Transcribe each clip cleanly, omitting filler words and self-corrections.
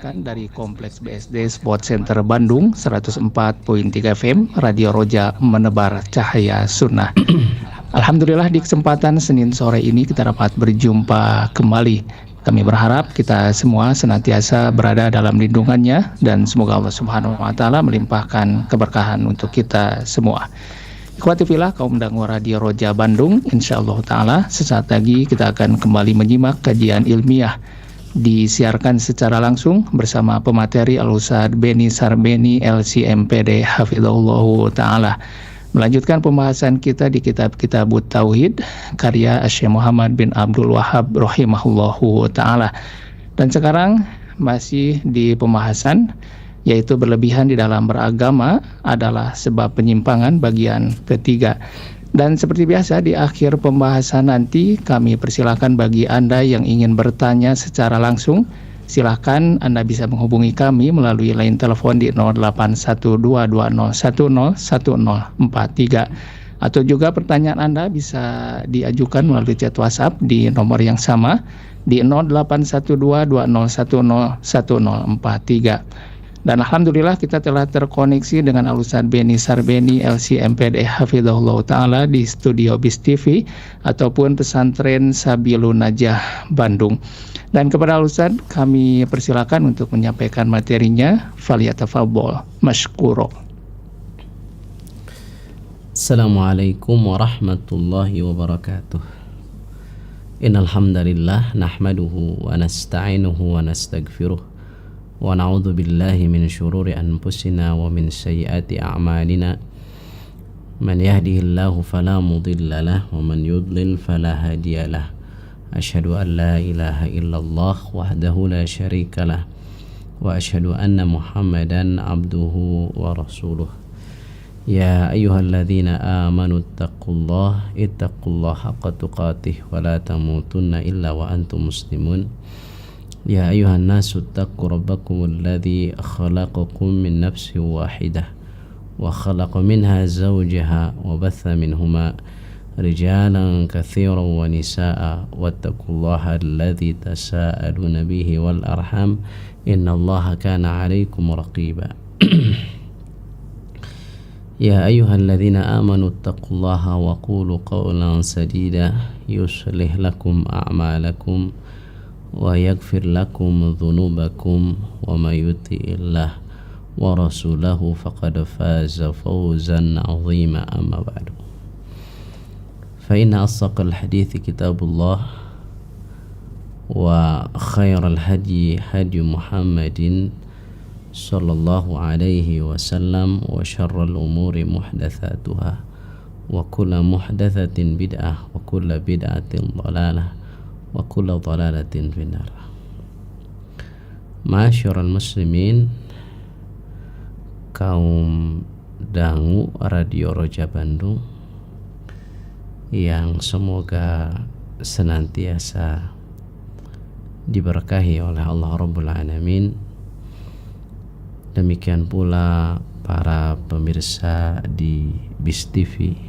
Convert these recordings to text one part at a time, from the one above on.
siarkan dari Kompleks BSD Sport Center Bandung 104.3 FM Radio Roja menebar cahaya sunnah. Alhamdulillah di kesempatan Senin sore ini kita dapat berjumpa kembali. Kami berharap kita semua senantiasa berada dalam lindungannya dan semoga Allah Subhanahu wa taala melimpahkan keberkahan untuk kita semua. Ikhwati fillah kaum pendengar Radio Roja Bandung, insyaallah taala sesaat lagi kita akan kembali menyimak kajian ilmiah disiarkan secara langsung bersama pemateri Al-Ustadz Beni Sarbeni LCMPD Hafizahullah Ta'ala. Melanjutkan pembahasan kita di kitab Tauhid karya Syekh Muhammad bin Abdul Wahhab rahimahullahu Ta'ala. Dan sekarang masih di pembahasan yaitu berlebihan di dalam beragama adalah sebab penyimpangan bagian ketiga. Dan seperti biasa di akhir pembahasan nanti kami persilakan bagi Anda yang ingin bertanya secara langsung, silakan Anda bisa menghubungi kami melalui line telepon di 081220101043 atau juga pertanyaan Anda bisa diajukan melalui chat WhatsApp di nomor yang sama di 081220101043. Dan alhamdulillah kita telah terkoneksi dengan Al-Ustadz Beni Sarbeni LCMPD Hafizahullah Ta'ala di studio BIS TV ataupun pesantren Sabilun Najah Bandung. Dan kepada Al-Ustadz kami persilakan untuk menyampaikan materinya. Falyatafaddal mashkuro. Assalamualaikum warahmatullahi wabarakatuh. Innal hamdalillah nahmaduhu wa nasta'inuhu wa nastaghfiruh. Wa na'udzu billahi min syururi anfusina wa min sayyiati a'malina. Man yahdihillahu fala mudilla lahu wa man yudlil fala hadiya lahu. Asyhadu an la ilaha illallah wahdahu la syarika lah wa asyhadu anna Muhammadan abduhu wa rasuluh. Ya ayyuhalladzina amanu ittaqullaha haqqa tuqatih wa la tamutunna illa wa antum muslimun. Ya ayuhan nasu ittaqu rabbakum alladhi khalaqakum min nafsin wahidah wa khalaqa minha zawjaha wa batha minhuma rijalan katsiran wa nisaa wattaqullaha alladhi tasaaluna bihi wal arham innallaha kana 'alaykum raqiba. Ya ayyuhalladzina amanu ittaqullaha wa qulu qawlan sadida yuslih lakum a'malakum wa yaghfir lakum dhunubakum wa may yuti'illah wa rasulahu faqad faza fawzan 'azima amma ba'du. Fa inna asdaqal hadithi kitabullah wa khairal hadi hadi Muhammadin sallallahu alaihi wasallam wa syarrul umuri muhdatsatuha wa kullu muhdatsatin bid'ah wa kullu bid'atin dhalalah wa kullu dhalalatin finnar. Ma'asyiral muslimin, kaum dangu Radio Roja Bandung yang semoga senantiasa diberkahi oleh Allah Rabbul Alamin. Demikian pula para pemirsa di BIS TV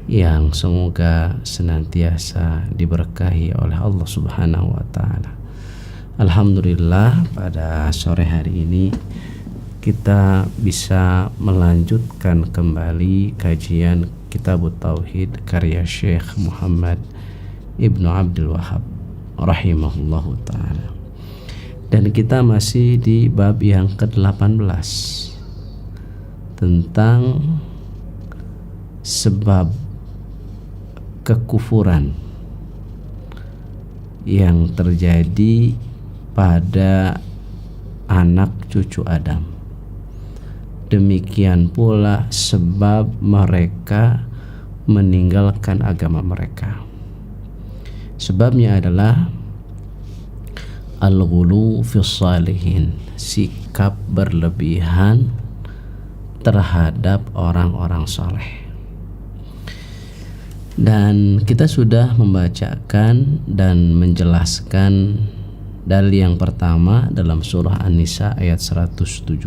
yang semoga senantiasa diberkahi oleh Allah Subhanahu wa taala. Alhamdulillah pada sore hari ini kita bisa melanjutkan kembali kajian Kitab Tauhid karya Syekh Muhammad Ibnu Abdul Wahhab rahimahullahu taala. Dan kita masih di bab yang ke-18 tentang sebab kekufuran yang terjadi pada anak cucu Adam. Demikian pula sebab mereka meninggalkan agama mereka. Sebabnya adalah al-ghulu fis salihin, sikap berlebihan terhadap orang-orang saleh. Dan kita sudah membacakan dan menjelaskan dalil yang pertama dalam surah An-Nisa ayat 171.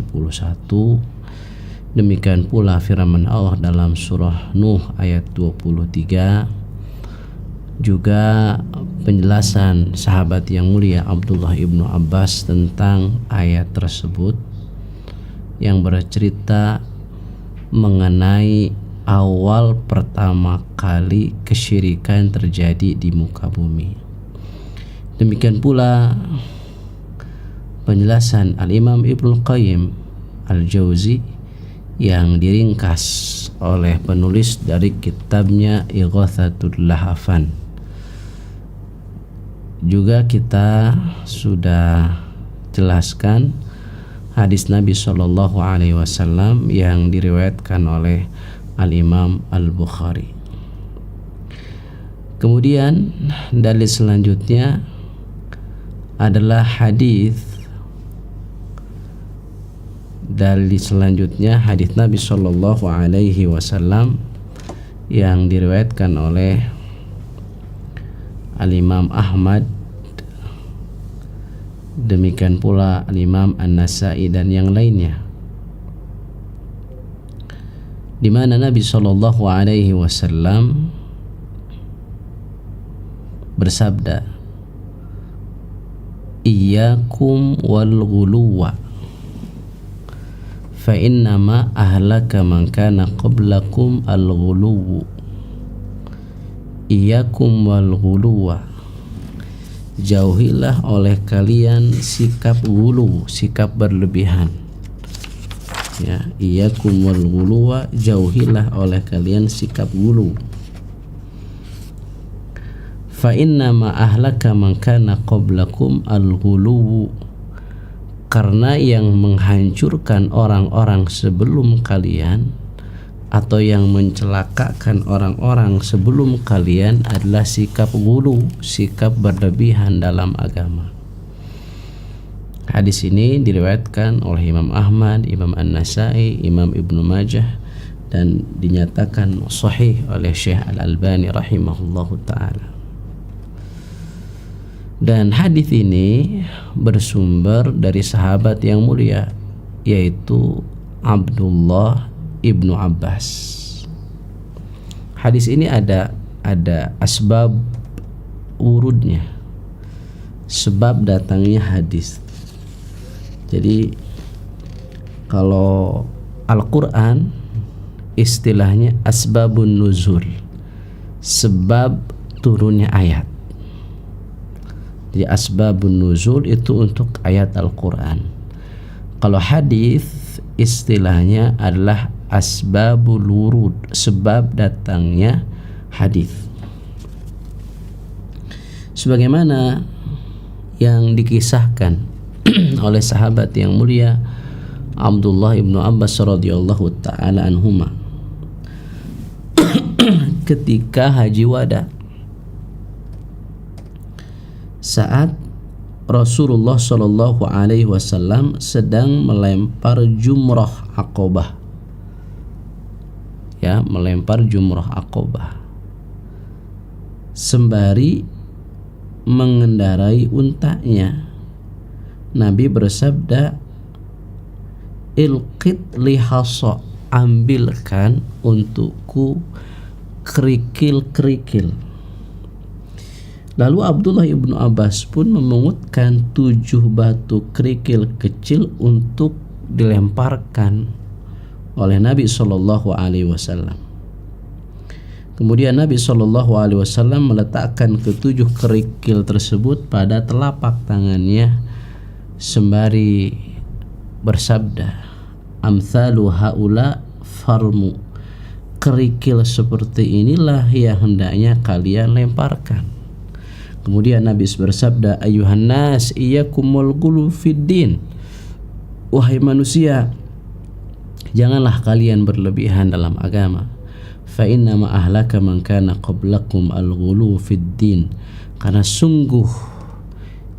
Demikian pula firman Allah dalam surah Nuh ayat 23. juga penjelasan sahabat yang mulia Abdullah ibnu Abbas tentang ayat tersebut yang bercerita mengenai awal pertama kali kesyirikan terjadi di muka bumi. Demikian pula penjelasan Al-Imam Ibnu Qayyim Al-Jauzi yang diringkas oleh penulis dari kitabnya Ighatsatul Lahafan. Juga kita sudah jelaskan hadis Nabi Shallallahu Alaihi Wasallam yang diriwayatkan oleh Al-Imam Al-Bukhari. Kemudian dalil selanjutnya adalah hadis Nabi Shallallahu Alaihi Wasallam yang diriwayatkan oleh Al-Imam Ahmad, demikian pula Al-Imam An-Nasai dan yang lainnya, di mana Nabi Shallallahu Alaihi Wasallam bersabda, "Iyyakum wal ghuluwa, fa innama ahlaka man kana qablakum al-ghuluwu." Iyyakum wal ghuluwa, jauhilah oleh kalian sikap ghulu, sikap berlebihan. Ya, iyyakum wal ghuluwa, jauhilah oleh kalian sikap ghulu. Fa innama ahlaka man kana qablakum al-ghuluwu, karena yang menghancurkan orang-orang sebelum kalian atau yang mencelakakan orang-orang sebelum kalian adalah sikap ghulu, sikap berlebihan dalam agama. Hadis ini diriwayatkan oleh Imam Ahmad, Imam An-Nasai, Imam Ibnu Majah, dan dinyatakan sahih oleh Syekh Al-Albani rahimahullahu ta'ala. Dan hadis ini bersumber dari sahabat yang mulia, yaitu Abdullah ibnu Abbas. Hadis ini ada asbab urudnya, sebab datangnya hadis. Jadi kalau Al-Quran istilahnya asbabun nuzul, sebab turunnya ayat. Jadi asbabun nuzul itu untuk ayat Al-Quran. Kalau hadis istilahnya adalah asbabul wurud, sebab datangnya hadis. Sebagaimana yang dikisahkan oleh sahabat yang mulia Abdullah ibnu Abbas radhiyallahu taala anhuma ketika haji wada, saat Rasulullah Shallallahu Alaihi Wasallam sedang melempar jumrah Aqabah, ya, melempar jumrah Aqabah, sembari mengendarai untanya, Nabi bersabda, "Ilqit lihasa, ambilkan untukku kerikil-kerikil." Lalu Abdullah ibnu Abbas pun memengutkan 7 batu kerikil kecil untuk dilemparkan oleh Nabi Shallallahu Alaihi Wasallam. Kemudian Nabi Shallallahu Alaihi Wasallam meletakkan ke-7 kerikil tersebut pada telapak tangannya sembari bersabda, "Amthalu haula farmu." Kerikil seperti inilah yang hendaknya kalian lemparkan. Kemudian Nabi bersabda, "Ayuhan nas, iyyakumul ghulu fid din." Wahai manusia, janganlah kalian berlebihan dalam agama. Fa inna ma ahlaka man kana qablakum al-ghulu fid din. Karena sungguh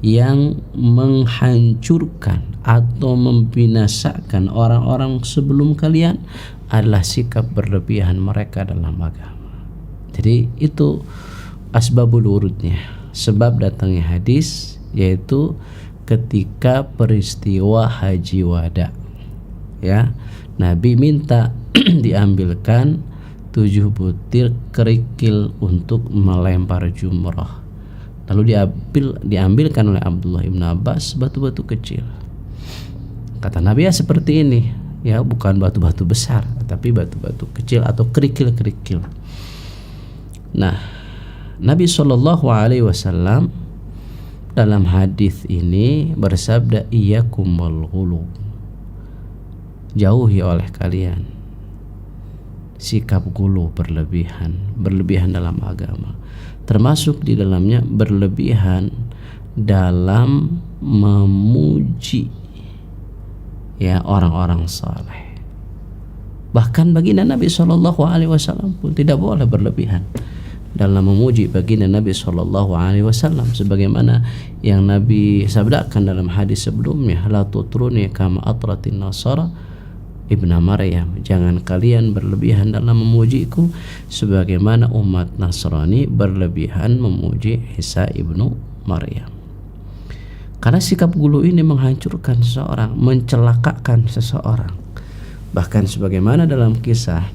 yang menghancurkan atau membinasakan orang-orang sebelum kalian adalah sikap berlebihan mereka dalam agama. Jadi itu asbabul wurudnya, sebab datangnya hadis, yaitu ketika peristiwa haji wada, ya, Nabi minta diambilkan 7 butir kerikil untuk melempar jumrah. Lalu diambilkan oleh Abdullah ibn Abbas batu-batu kecil. Kata Nabi, ya seperti ini, ya bukan batu-batu besar, tapi batu-batu kecil atau kerikil-kerikil. Nah, Nabi SAW dalam hadis ini bersabda, iyyakum wal ghulu, jauhi oleh kalian sikap gulu, berlebihan dalam agama, termasuk di dalamnya berlebihan dalam memuji ya orang-orang saleh. Bahkan baginda Nabi SAW pun tidak boleh berlebihan dalam memuji baginda Nabi SAW, sebagaimana yang Nabi sabdakan dalam hadis sebelumnya, la tutruni kama atratin nasara ibnu Maryam, jangan kalian berlebihan dalam memujiku sebagaimana umat Nasrani berlebihan memuji Isa ibnu Maryam. Karena sikap gulu ini menghancurkan seseorang, mencelakakan seseorang. Bahkan sebagaimana dalam kisah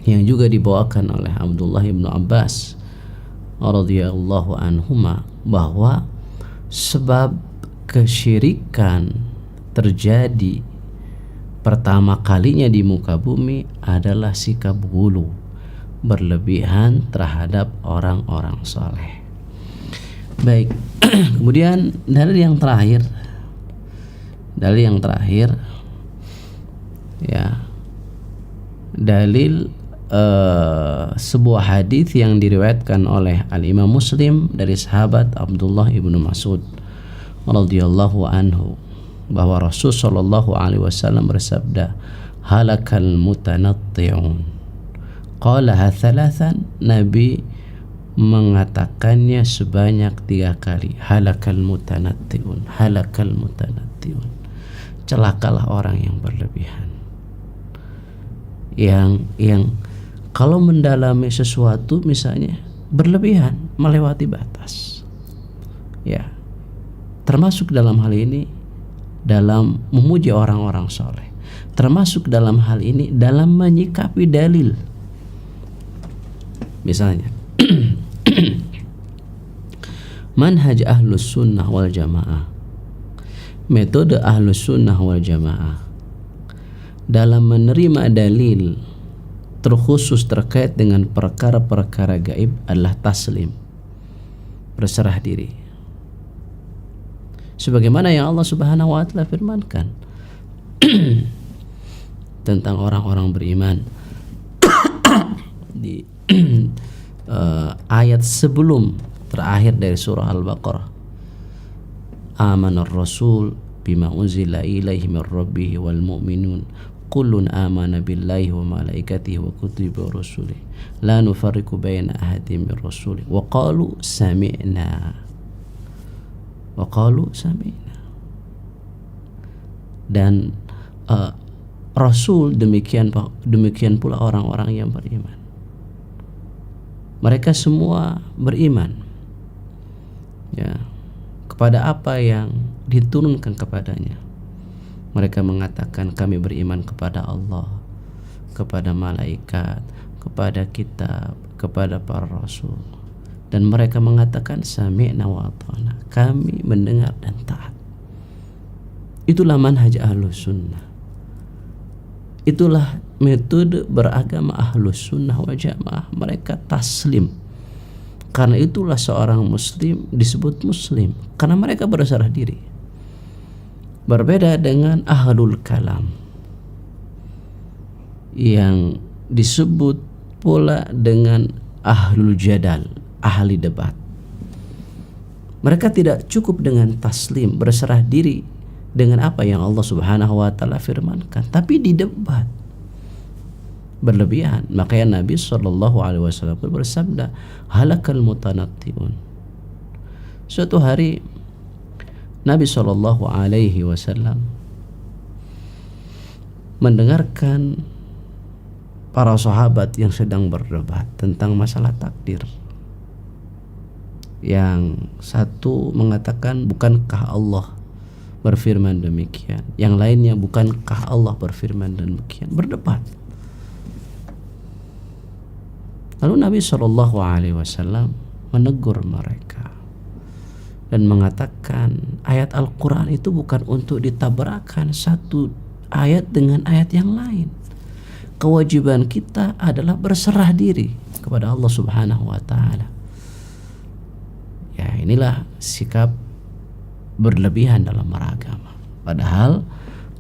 yang juga dibawakan oleh Abdullah ibn Abbas radhiyallahu anhuma, bahwa sebab kesyirikan terjadi pertama kalinya di muka bumi adalah sikap gulu, berlebihan terhadap orang-orang soleh. Baik, kemudian dalil yang terakhir ya, dalil sebuah hadis yang diriwayatkan oleh Al-Imam Muslim dari sahabat Abdullah ibnu Mas'ud radhiyallahu anhu, bahwa Rasul sallallahu alaihi wasallam bersabda, halakal mutanatti'un. Qalaha thalathan, Nabi mengatakannya sebanyak 3 kali. Halakal mutanatti'un, halakal mutanatti'un. Celakalah orang yang berlebihan. Yang kalau mendalami sesuatu misalnya berlebihan, melewati batas. Ya. Termasuk dalam hal ini dalam memuji orang-orang soleh, termasuk dalam hal ini dalam menyikapi dalil. Misalnya manhaj ahlus sunnah wal jamaah, metode ahlus sunnah wal jamaah dalam menerima dalil terkhusus terkait dengan perkara-perkara gaib adalah taslim, berserah diri. Sebagaimana yang Allah Subhanahu wa taala firmankan tentang orang-orang beriman di ayat sebelum terakhir dari surah Al-Baqarah. Amanar rasul bima unzila ilaihi min rabbih wal mu'minun kullun amana billahi wa malaikatihi wa kutubihi wa rusulihi la nufarriqu baina ahadin min rusulihi wa qalu sami'na. Dan Rasul demikian pula orang-orang yang beriman. Mereka semua beriman ya kepada apa yang diturunkan kepadanya. Mereka mengatakan kami beriman kepada Allah, kepada malaikat, kepada kitab, kepada para rasul. Dan mereka mengatakan sami'na wa ata'na, kami mendengar dan taat. Itulah manhaj ahlus sunnah, itulah metode beragama ahlus sunnah wa jamaah. Mereka taslim. Karena itulah seorang muslim disebut muslim, karena mereka berserah diri. Berbeda dengan ahlul kalam yang disebut pula dengan ahlul jadal, ahli debat. Mereka tidak cukup dengan taslim, berserah diri dengan apa yang Allah Subhanahu wa taala firmankan, tapi di debat berlebihan. Makanya Nabi sallallahu alaihi wasallam bersabda, halakal mutanatti'un. Suatu hari Nabi sallallahu alaihi wasallam mendengarkan para sahabat yang sedang berdebat tentang masalah takdir. Yang satu mengatakan, bukankah Allah berfirman demikian? Yang lainnya, bukankah Allah berfirman demikian? Berdebat. Lalu Nabi SAW menegur mereka dan mengatakan ayat Al-Quran itu bukan untuk ditabrakan satu ayat dengan ayat yang lain. Kewajiban kita adalah berserah diri kepada Allah Subhanahu wa Ta'ala. Ya, inilah sikap berlebihan dalam beragama. Padahal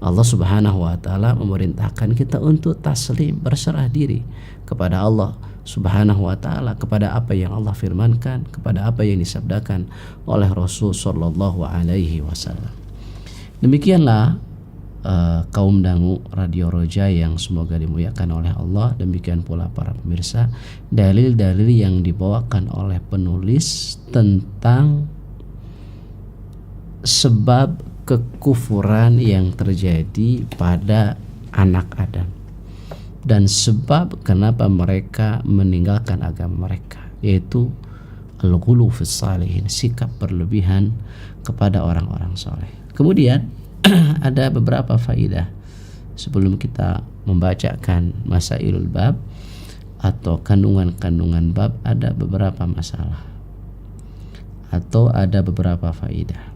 Allah Subhanahu wa Ta'ala memerintahkan kita untuk taslim, berserah diri kepada Allah Subhanahu wa Ta'ala, kepada apa yang Allah firmankan, kepada apa yang disabdakan oleh Rasul sallallahu alaihi wasallam. Demikianlah kaum dangu Radio Roja yang semoga dimuliakan oleh Allah. Demikian pula para pemirsa, dalil-dalil yang dibawakan oleh penulis tentang sebab kekufuran yang terjadi pada anak Adam dan sebab kenapa mereka meninggalkan agama mereka, yaitu al-ghulu fis salihin, sikap berlebihan kepada orang-orang soleh. Kemudian ada beberapa faidah sebelum kita membacakan masailul bab atau kandungan-kandungan bab. Ada beberapa masalah atau ada beberapa faidah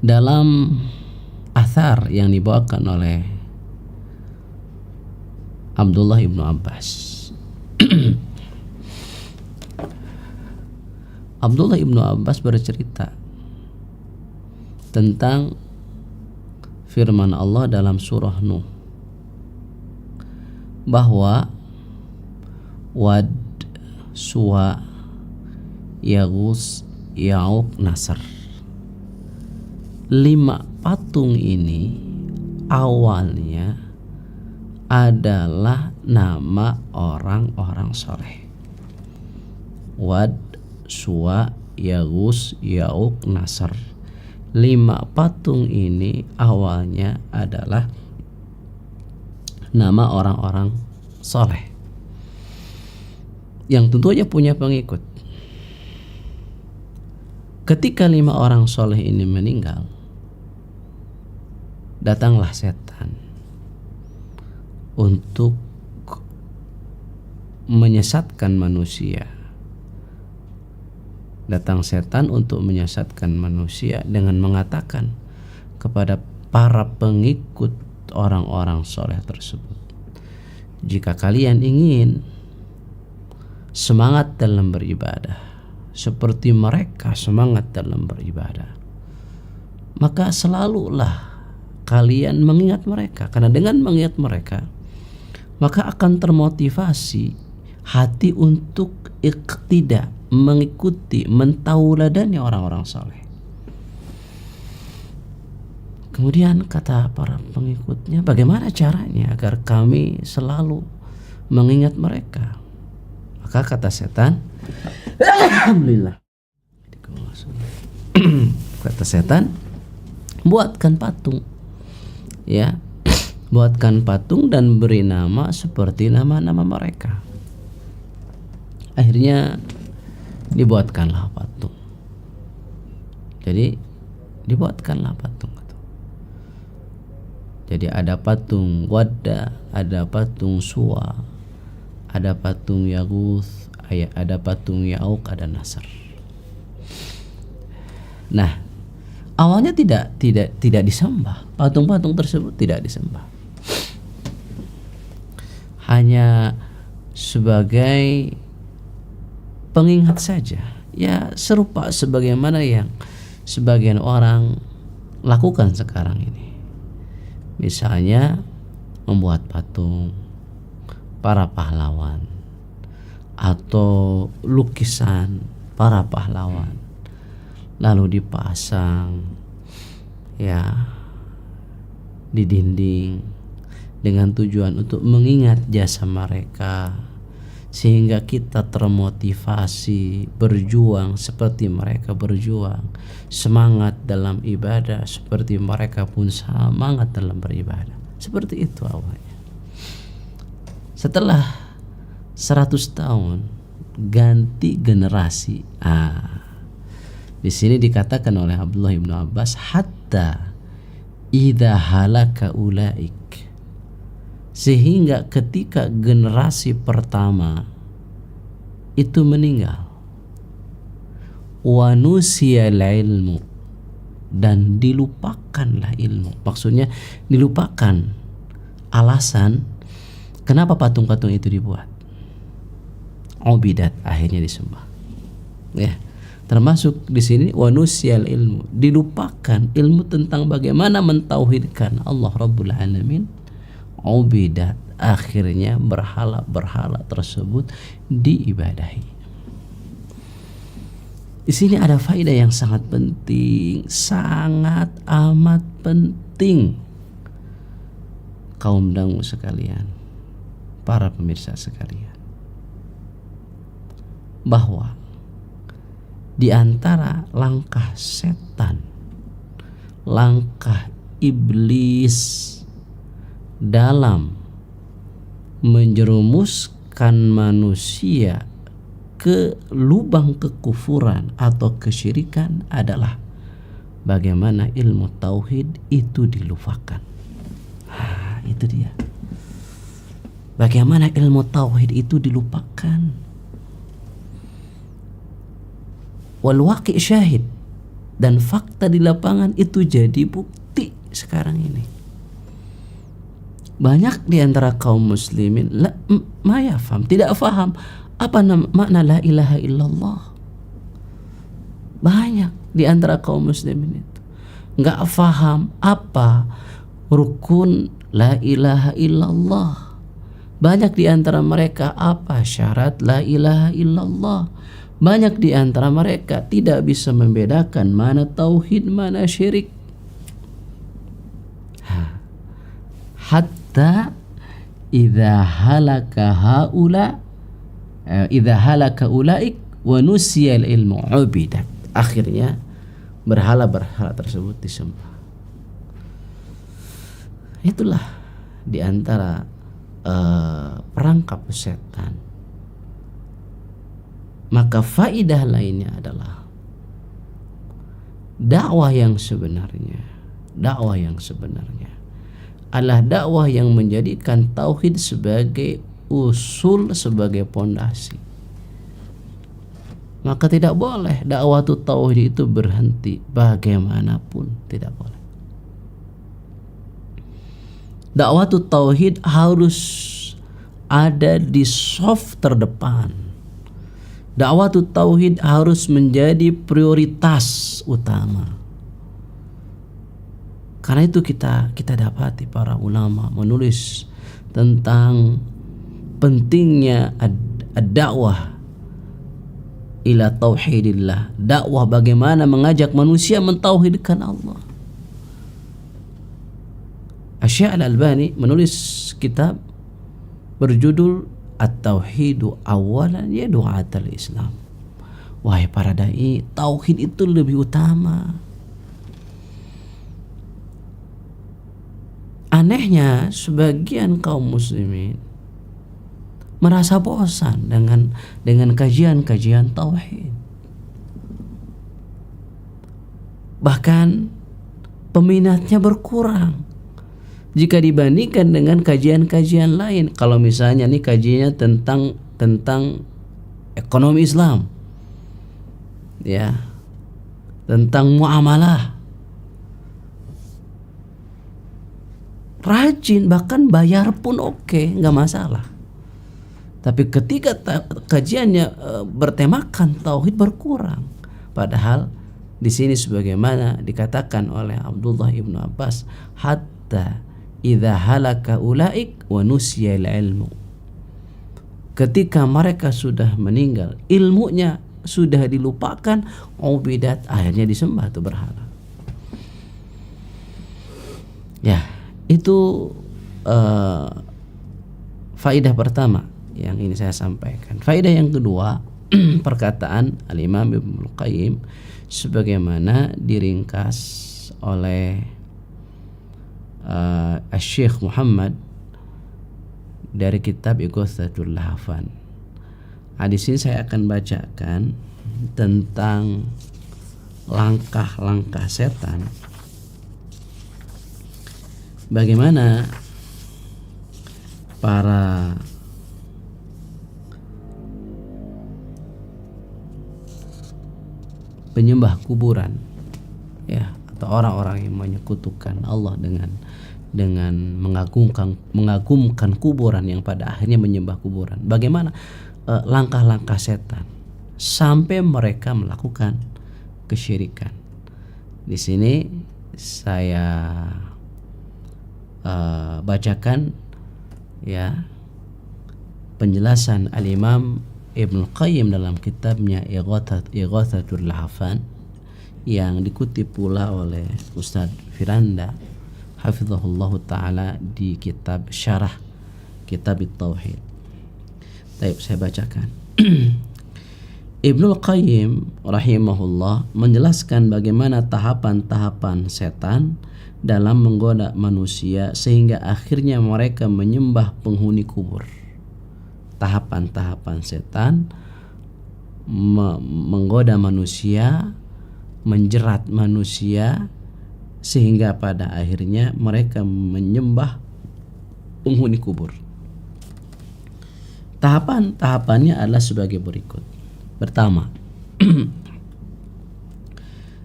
dalam athar yang dibawakan oleh Abdullah ibnu Abbas. Abdullah ibnu Abbas bercerita tentang firman Allah dalam surah Nuh bahwa Wad, Suwa, Yaghus, Ya'uq, Nasr, 5 patung ini awalnya adalah nama orang-orang soleh. Wad, Suwa, Yaghus, Ya'uq, Nasr, 5 patung ini awalnya adalah nama orang-orang soleh yang tentunya punya pengikut. Ketika 5 orang soleh ini meninggal, datanglah setan untuk menyesatkan manusia. Datang setan untuk menyesatkan manusia dengan mengatakan kepada para pengikut orang-orang soleh tersebut, jika kalian ingin semangat dalam beribadah seperti mereka semangat dalam beribadah, maka selalulah kalian mengingat mereka, karena dengan mengingat mereka maka akan termotivasi hati untuk iqtida, mengikuti, mentauladani orang-orang saleh. Kemudian kata para pengikutnya, bagaimana caranya agar kami selalu mengingat mereka? Maka kata setan, alhamdulillah, kata setan, buatkan patung, ya, buatkan patung dan beri nama seperti nama-nama mereka. Akhirnya dibuatkanlah patung. Jadi dibuatkanlah patung. Jadi ada patung Wadda, ada patung Suwa, ada patung Yaghus, ada patung Ya'uq, ada Nasr. Nah, awalnya tidak disembah. Patung-patung tersebut tidak disembah. Hanya sebagai pengingat saja. Ya, serupa sebagaimana yang sebagian orang lakukan sekarang ini. Misalnya membuat patung para pahlawan atau lukisan para pahlawan lalu dipasang ya di dinding dengan tujuan untuk mengingat jasa mereka, sehingga kita termotivasi berjuang seperti mereka berjuang, semangat dalam ibadah seperti mereka pun semangat dalam beribadah. Seperti itu awalnya. Setelah 100 tahun ganti generasi. Di sini dikatakan oleh Abdullah ibnu Abbas, hatta idza halaka ulaik, sehingga ketika generasi pertama itu meninggal. Wa nusiyal ilmu, dan dilupakanlah ilmu. Maksudnya dilupakan alasan kenapa patung-patung itu dibuat. Ubidat, akhirnya disembah. Ya, termasuk di sini wa nusiyal ilmu, dilupakan ilmu tentang bagaimana mentauhidkan Allah Rabbul Alamin. Ubidat, akhirnya berhala-berhala tersebut diibadahi. Di sini ada faedah yang sangat penting, sangat amat penting, kaum dangu sekalian, para pemirsa sekalian, bahwa di antara langkah setan, langkah iblis dalam menjerumuskan manusia ke lubang kekufuran atau kesyirikan adalah bagaimana ilmu tauhid itu dilupakan. Itu dia. Bagaimana ilmu tauhid itu dilupakan. Wal waqi' syahid, dan fakta di lapangan itu jadi bukti sekarang ini. Banyak di antara kaum muslimin ma yafham, tidak faham apa makna la ilaha illallah. Banyak di antara kaum muslimin itu nggak faham apa rukun la ilaha illallah. Banyak di antara mereka apa syarat la ilaha illallah. Banyak di antara mereka tidak bisa membedakan mana tauhid, mana syirik. Hatta idza halaka haula idza halaka ulaik wa nusiyal ilmu ubidat. Akhirnya berhala-berhala tersebut disembah. Itulah di antara perangkap setan. Maka faidah lainnya adalah dakwah yang sebenarnya adalah dakwah yang menjadikan tauhid sebagai usul, sebagai pondasi. Maka tidak boleh dakwah tauhid itu berhenti bagaimanapun, tidak boleh. Dakwah tauhid harus ada di soft terdepan. Dakwah tauhid harus menjadi prioritas utama. Karena itu kita dapati para ulama menulis tentang pentingnya ad-dakwah ila tauhidillah, dakwah bagaimana mengajak manusia mentauhidkan Allah. Asy-Syaikh Al-Albani menulis kitab berjudul At-Tauhidu Awalan ya Du'atul Islam. Wahai para dai, tauhid itu lebih utama. Anehnya sebagian kaum muslimin merasa bosan dengan kajian-kajian tauhid. Bahkan peminatnya berkurang jika dibandingkan dengan kajian-kajian lain. Kalau misalnya nih kajiannya tentang ekonomi Islam, ya, tentang muamalah, rajin, bahkan bayar pun oke, nggak masalah. Tapi ketika kajiannya bertemakan tauhid, berkurang. Padahal di sini sebagaimana dikatakan oleh Abdullah ibnu Abbas, hatta idza halaka ulaik wa nusiyal ilmu. Ketika mereka sudah meninggal, ilmunya sudah dilupakan, ubidat, akhirnya disembah itu berhala. Ya, itu faidah pertama yang ini saya sampaikan. Faidah yang kedua, perkataan Al-Imam Ibnu Qayyim sebagaimana diringkas oleh Syekh Muhammad dari kitab Ighatsatul Lahfan. Di sini saya akan bacakan tentang langkah-langkah setan, bagaimana penyembah kuburan, ya, atau orang-orang yang menyekutukan Allah dengan mengagumkan kuburan, yang pada akhirnya menyembah kuburan. Bagaimana langkah-langkah setan sampai mereka melakukan kesyirikan. Di sini saya bacakan ya penjelasan Al-Imam Ibnu Qayyim dalam kitabnya Ighathatul Lahfan, yang dikutip pula oleh Ustaz Firanda hafizahullah taala di kitab Syarah Kitab Tauhid. Baik, saya bacakan. Ibnu Qayyim rahimahullah menjelaskan bagaimana tahapan-tahapan setan dalam menggoda manusia sehingga akhirnya mereka menyembah penghuni kubur. Tahapan-tahapan setan menggoda manusia, menjerat manusia sehingga pada akhirnya mereka menyembah penghuni kubur. Tahapannya adalah sebagai berikut. Pertama,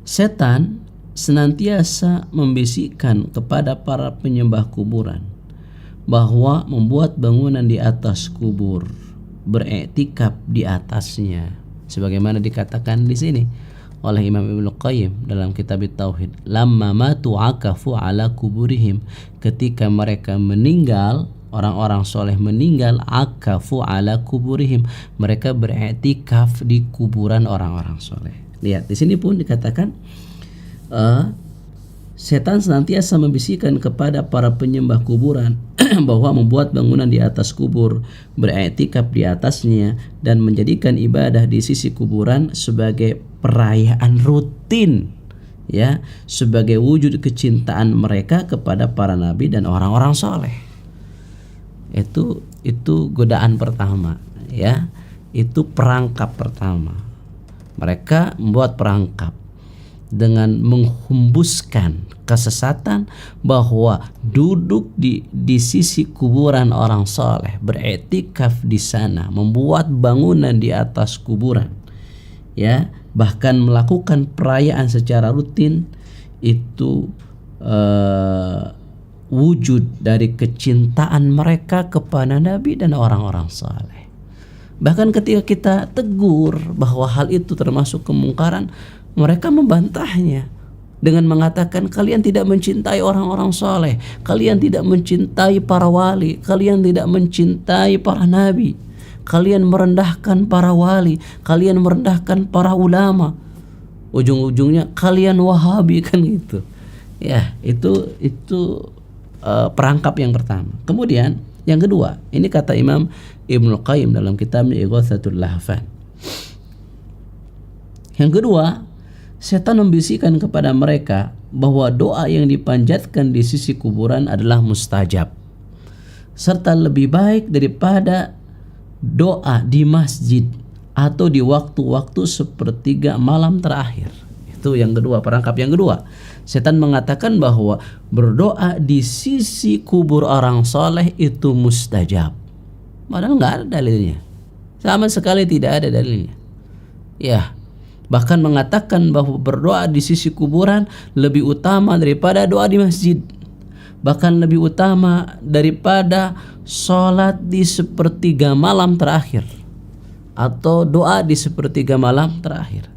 setan senantiasa membisikkan kepada para penyembah kuburan bahwa membuat bangunan di atas kubur, beriktikaf di atasnya, sebagaimana dikatakan di sini oleh Imam Ibnu Qayyim dalam kitab Tauhid, lamma matu akafu ala kuburihim, ketika mereka meninggal, orang-orang soleh meninggal, akafu ala kuburihim, mereka beriktikaf di kuburan orang-orang soleh. Lihat di sini pun dikatakan setan senantiasa membisikkan kepada para penyembah kuburan bahwa membuat bangunan di atas kubur, beriktikaf di atasnya, dan menjadikan ibadah di sisi kuburan sebagai perayaan rutin, ya, sebagai wujud kecintaan mereka kepada para nabi dan orang-orang soleh. Itu godaan pertama, ya, itu perangkap pertama. Mereka membuat perangkap dengan menghembuskan kesesatan bahwa duduk di sisi kuburan orang soleh, beriktikaf di sana, membuat bangunan di atas kuburan, ya, bahkan melakukan perayaan secara rutin, itu wujud dari kecintaan mereka kepada Nabi dan orang-orang saleh. Bahkan ketika kita tegur bahwa hal itu termasuk kemungkaran, mereka membantahnya dengan mengatakan, kalian tidak mencintai orang-orang saleh, kalian tidak mencintai para wali, kalian tidak mencintai para nabi, kalian merendahkan para wali, kalian merendahkan para ulama, ujung-ujungnya kalian Wahabi, kan gitu. Ya, itu perangkap yang pertama. Kemudian yang kedua, ini kata Imam Ibnu Qayyim dalam kitabnya Ighathatul Lahfan. Yang kedua, setan membisikkan kepada mereka bahwa doa yang dipanjatkan di sisi kuburan adalah mustajab, serta lebih baik daripada doa di masjid atau di waktu-waktu sepertiga malam terakhir. Itu yang kedua, perangkap yang kedua. Setan mengatakan bahwa berdoa di sisi kubur orang soleh itu mustajab, padahal nggak ada dalilnya, sama sekali tidak ada dalilnya. Ya, bahkan mengatakan bahwa berdoa di sisi kuburan lebih utama daripada doa di masjid, bahkan lebih utama daripada sholat di sepertiga malam terakhir atau doa di sepertiga malam terakhir.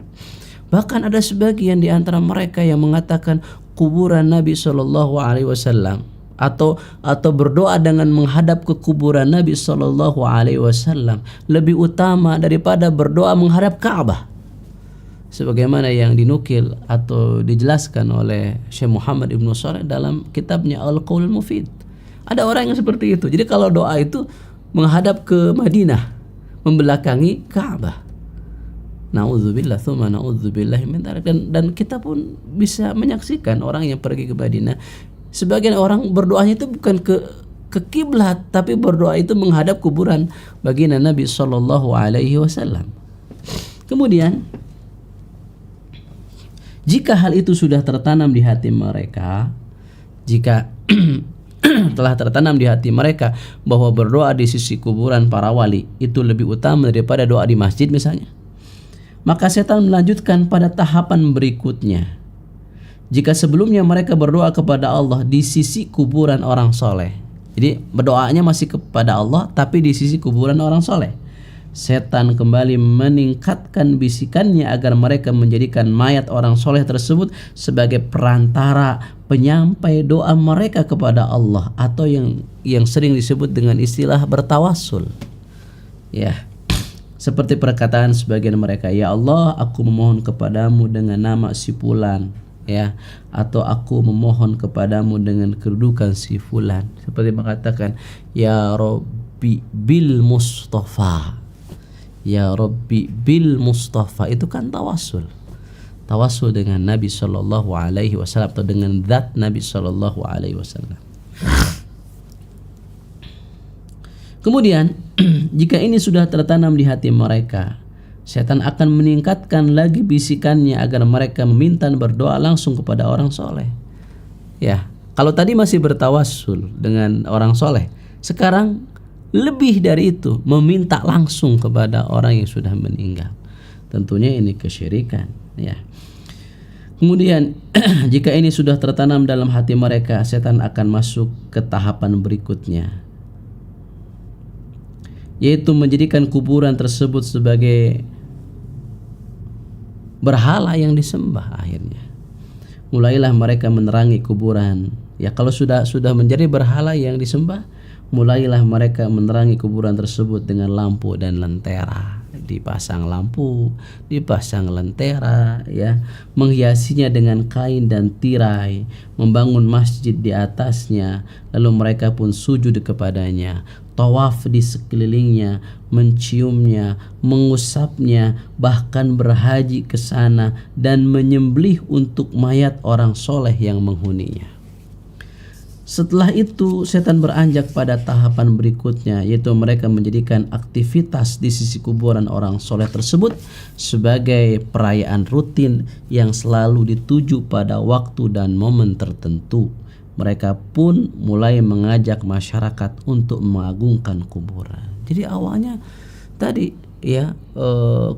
Bahkan ada sebagian di antara mereka yang mengatakan kuburan Nabi SAW atau berdoa dengan menghadap ke kuburan Nabi SAW lebih utama daripada berdoa menghadap Ka'bah, sebagaimana yang dinukil atau dijelaskan oleh Syekh Muhammad Ibnu Shalih dalam kitabnya Al-Qaulul Mufid. Ada orang yang seperti itu. Jadi kalau doa itu menghadap ke Madinah, membelakangi Ka'bah. Na'udzubillah tsumma na'udzubillah min dzalik. Dan kita pun bisa menyaksikan orang yang pergi ke Madinah, sebagian orang berdoanya itu bukan ke kiblat, tapi berdoa itu menghadap kuburan baginda Nabi sallallahu alaihi wasallam. Kemudian jika hal itu sudah tertanam di hati mereka, jika telah tertanam di hati mereka bahwa berdoa di sisi kuburan para wali itu lebih utama daripada doa di masjid misalnya, Maka setan melanjutkan pada tahapan berikutnya. Jika sebelumnya mereka berdoa kepada Allah di sisi kuburan orang soleh, jadi berdoanya masih kepada Allah tapi di sisi kuburan orang soleh, setan kembali meningkatkan bisikannya agar mereka menjadikan mayat orang soleh tersebut sebagai perantara penyampai doa mereka kepada Allah, atau yang sering disebut dengan istilah bertawassul. Ya, seperti perkataan sebagian mereka, ya Allah, aku memohon kepadamu dengan nama si fulan, ya, atau aku memohon kepadamu dengan kedudukan si fulan. Seperti mengatakan, ya Rabbi bil Mustafa, ya Rabbi bil Mustafa, itu kan tawassul. Tawassul dengan Nabi Shallallahu Alaihi Wasallam atau dengan zat Nabi Shallallahu Alaihi Wasallam. Kemudian jika ini sudah tertanam di hati mereka, setan akan meningkatkan lagi bisikannya agar mereka meminta dan berdoa langsung kepada orang soleh. Ya, kalau tadi masih bertawassul dengan orang soleh, sekarang lebih dari itu, meminta langsung kepada orang yang sudah meninggal. Tentunya ini kesyirikan, ya. Kemudian jika ini sudah tertanam dalam hati mereka, setan akan masuk ke tahapan berikutnya, yaitu menjadikan kuburan tersebut sebagai berhala yang disembah. Akhirnya mulailah mereka menerangi kuburan. Ya, kalau sudah menjadi berhala yang disembah, mulailah mereka menerangi kuburan tersebut dengan lampu dan lentera. Dipasang lampu, dipasang lentera, ya, menghiasinya dengan kain dan tirai, membangun masjid di atasnya, lalu mereka pun sujud kepadanya, tawaf di sekelilingnya, menciumnya, mengusapnya, bahkan berhaji ke sana dan menyembelih untuk mayat orang soleh yang menghuninya. Setelah itu setan beranjak pada tahapan berikutnya, yaitu mereka menjadikan aktivitas di sisi kuburan orang soleh tersebut sebagai perayaan rutin yang selalu dituju pada waktu dan momen tertentu. Mereka pun mulai mengajak masyarakat untuk mengagungkan kuburan. Jadi awalnya tadi, ya,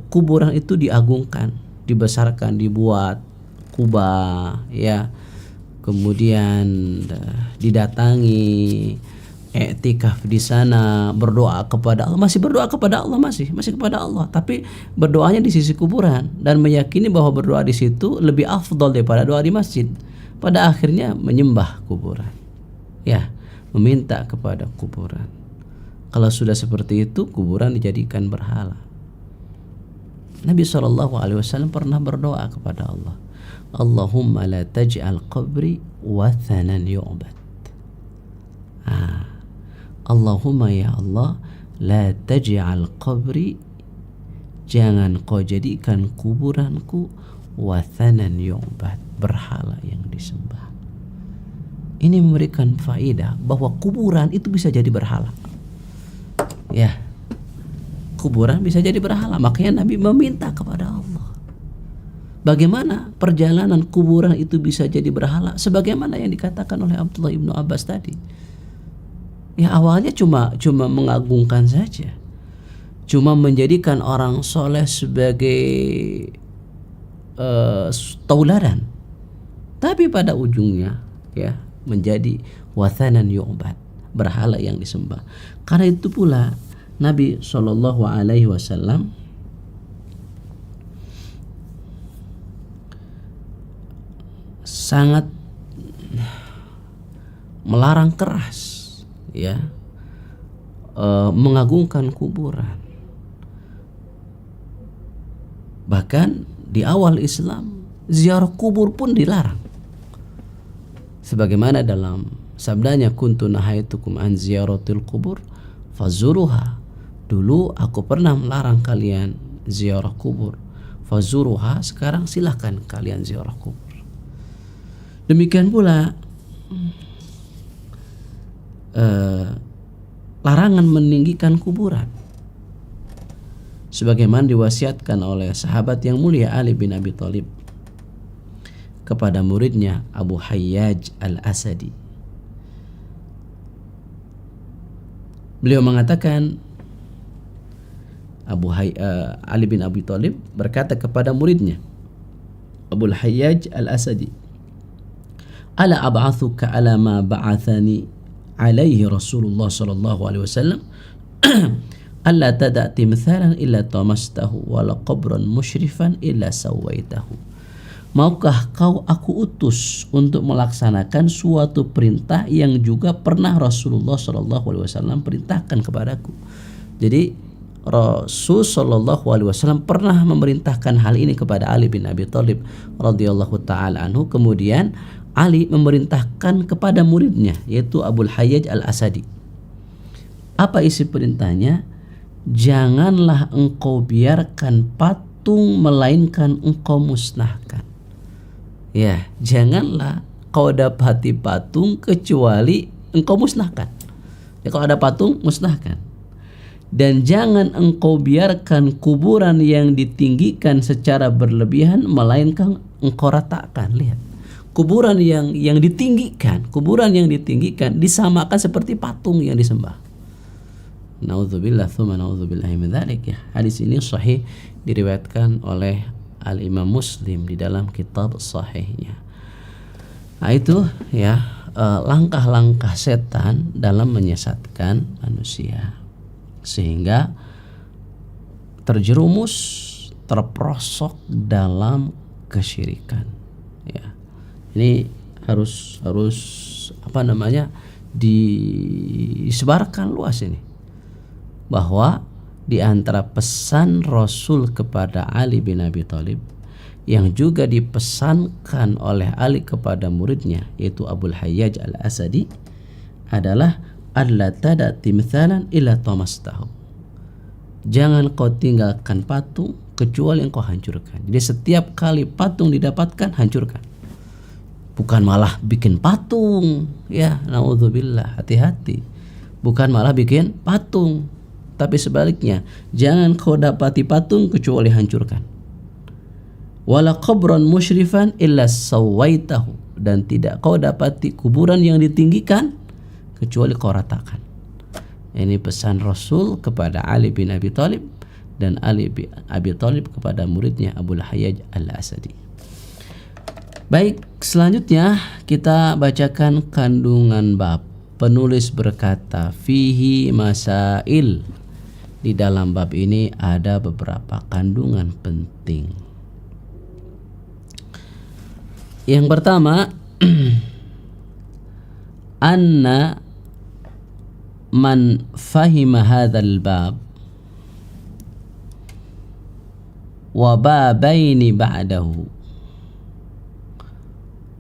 kuburan itu diagungkan, dibesarkan, dibuat kubah, ya, kemudian didatangi, i'tikaf di sana, berdoa kepada Allah, masih berdoa kepada Allah, masih kepada Allah, tapi berdoanya di sisi kuburan dan meyakini bahwa berdoa di situ lebih afdal daripada doa di masjid. Pada akhirnya menyembah kuburan, ya, meminta kepada kuburan. Kalau sudah seperti itu, kuburan dijadikan berhala. Nabi SAW pernah berdoa kepada Allah, Allahumma la taj'al qabri wathanan yu'bad. Allahumma, ya Allah, la taj'al qabri, jangan kau jadikan kuburanku wathanan yu'bad, berhala yang disembah. Ini memberikan faedah bahwa kuburan itu bisa jadi berhala. Ya, kuburan bisa jadi berhala. Makanya Nabi meminta kepada Allah. Bagaimana perjalanan kuburan itu bisa jadi berhala? Sebagaimana yang dikatakan oleh Abdullah ibnu Abbas tadi. Ya, awalnya cuma mengagungkan saja, cuma menjadikan orang soleh sebagai tauladan. Tapi pada ujungnya, ya, menjadi wathanan yu'bad, berhala yang disembah. Karena itu pula Nabi SAW sangat melarang keras, ya, mengagungkan kuburan. Bahkan di awal Islam ziarah kubur pun dilarang. Sebagaimana dalam sabdanya, kuntu nahaitukum an ziyaratil kubur fazuruha. Dulu aku pernah melarang kalian ziarah kubur, fazuruha, sekarang silahkan kalian ziarah kubur. Demikian pula larangan meninggikan kuburan, sebagaimana diwasiatkan oleh sahabat yang mulia Ali bin Abi Thalib kepada muridnya Abu Hayyaj al-Asadi. Beliau mengatakan, Ali bin Abi Thalib berkata kepada muridnya Abul Hayyaj Al-Asadi, ala ab'athuka ala ma ba'athani alaihi Rasulullah sallallahu alaihi wasallam alla tada' timthalan illa tamastahu wala qabran musyrifan illa sawaitahu. Maukah kau aku utus untuk melaksanakan suatu perintah yang juga pernah Rasulullah sallallahu alaihi wasallam perintahkan kepadaku. Jadi Rasul sallallahu alaihi wasallam pernah memerintahkan hal ini kepada Ali bin Abi Thalib radhiyallahu taala anhu. Kemudian Ali memerintahkan kepada muridnya yaitu Abul Hayyaj Al-Asadi. Apa isi perintahnya? Janganlah engkau biarkan patung melainkan engkau musnahkan. Ya, janganlah kau dapati patung kecuali engkau musnahkan. Ya, kalau ada patung musnahkan. Dan jangan engkau biarkan kuburan yang ditinggikan secara berlebihan melainkan engkau ratakan. Lihat, kuburan yang ditinggikan disamakan seperti patung yang disembah. Naudzubillah tsumma naudzubillah min dzalik ya. Hadis ini sahih diriwayatkan oleh Al-Imam Muslim di dalam kitab sahihnya. Nah, itu ya langkah-langkah setan dalam menyesatkan manusia sehingga terjerumus, terperosok dalam kesyirikan. Ya, ini harus disebarkan luas ini, bahwa di antara pesan Rasul kepada Ali bin Abi Thalib yang juga dipesankan oleh Ali kepada muridnya yaitu Abul Hayyaj Al-Asadi adalah alla tada' timthalan illa tamastahu. Jangan kau tinggalkan patung kecuali engkau hancurkan. Jadi setiap kali patung didapatkan, hancurkan. Bukan malah bikin patung. Ya, naudzubillah, hati-hati. Bukan malah bikin patung, tapi sebaliknya, jangan kau dapati patung kecuali hancurkan. Wala qabran musyrifan illa sawaitahu, dan tidak kau dapati kuburan yang ditinggikan kecuali kau ratakan. Ini pesan Rasul kepada Ali bin Abi Thalib dan Ali bin Abi Thalib kepada muridnya Abul Hayyaj Al-Asadi. Baik, selanjutnya kita bacakan kandungan bab. Penulis berkata, fihi masail. Di dalam bab ini ada beberapa kandungan penting. Yang pertama, anna man fahima hadzal bab wa babaini ba'dahu.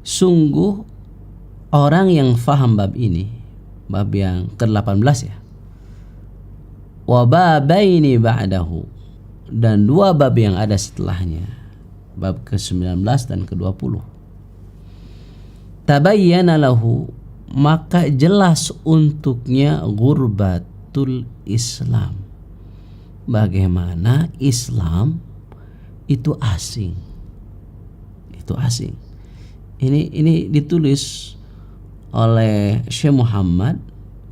Sungguh orang yang faham bab ini, bab yang ke-18 ya, wa babaini ba'dahu, dan dua bab yang ada setelahnya, bab ke-19 dan ke-20, tabayyana lahu, maka jelas untuknya ghurbatul Islam, bagaimana Islam itu asing. Itu asing. Ini ditulis oleh Syekh Muhammad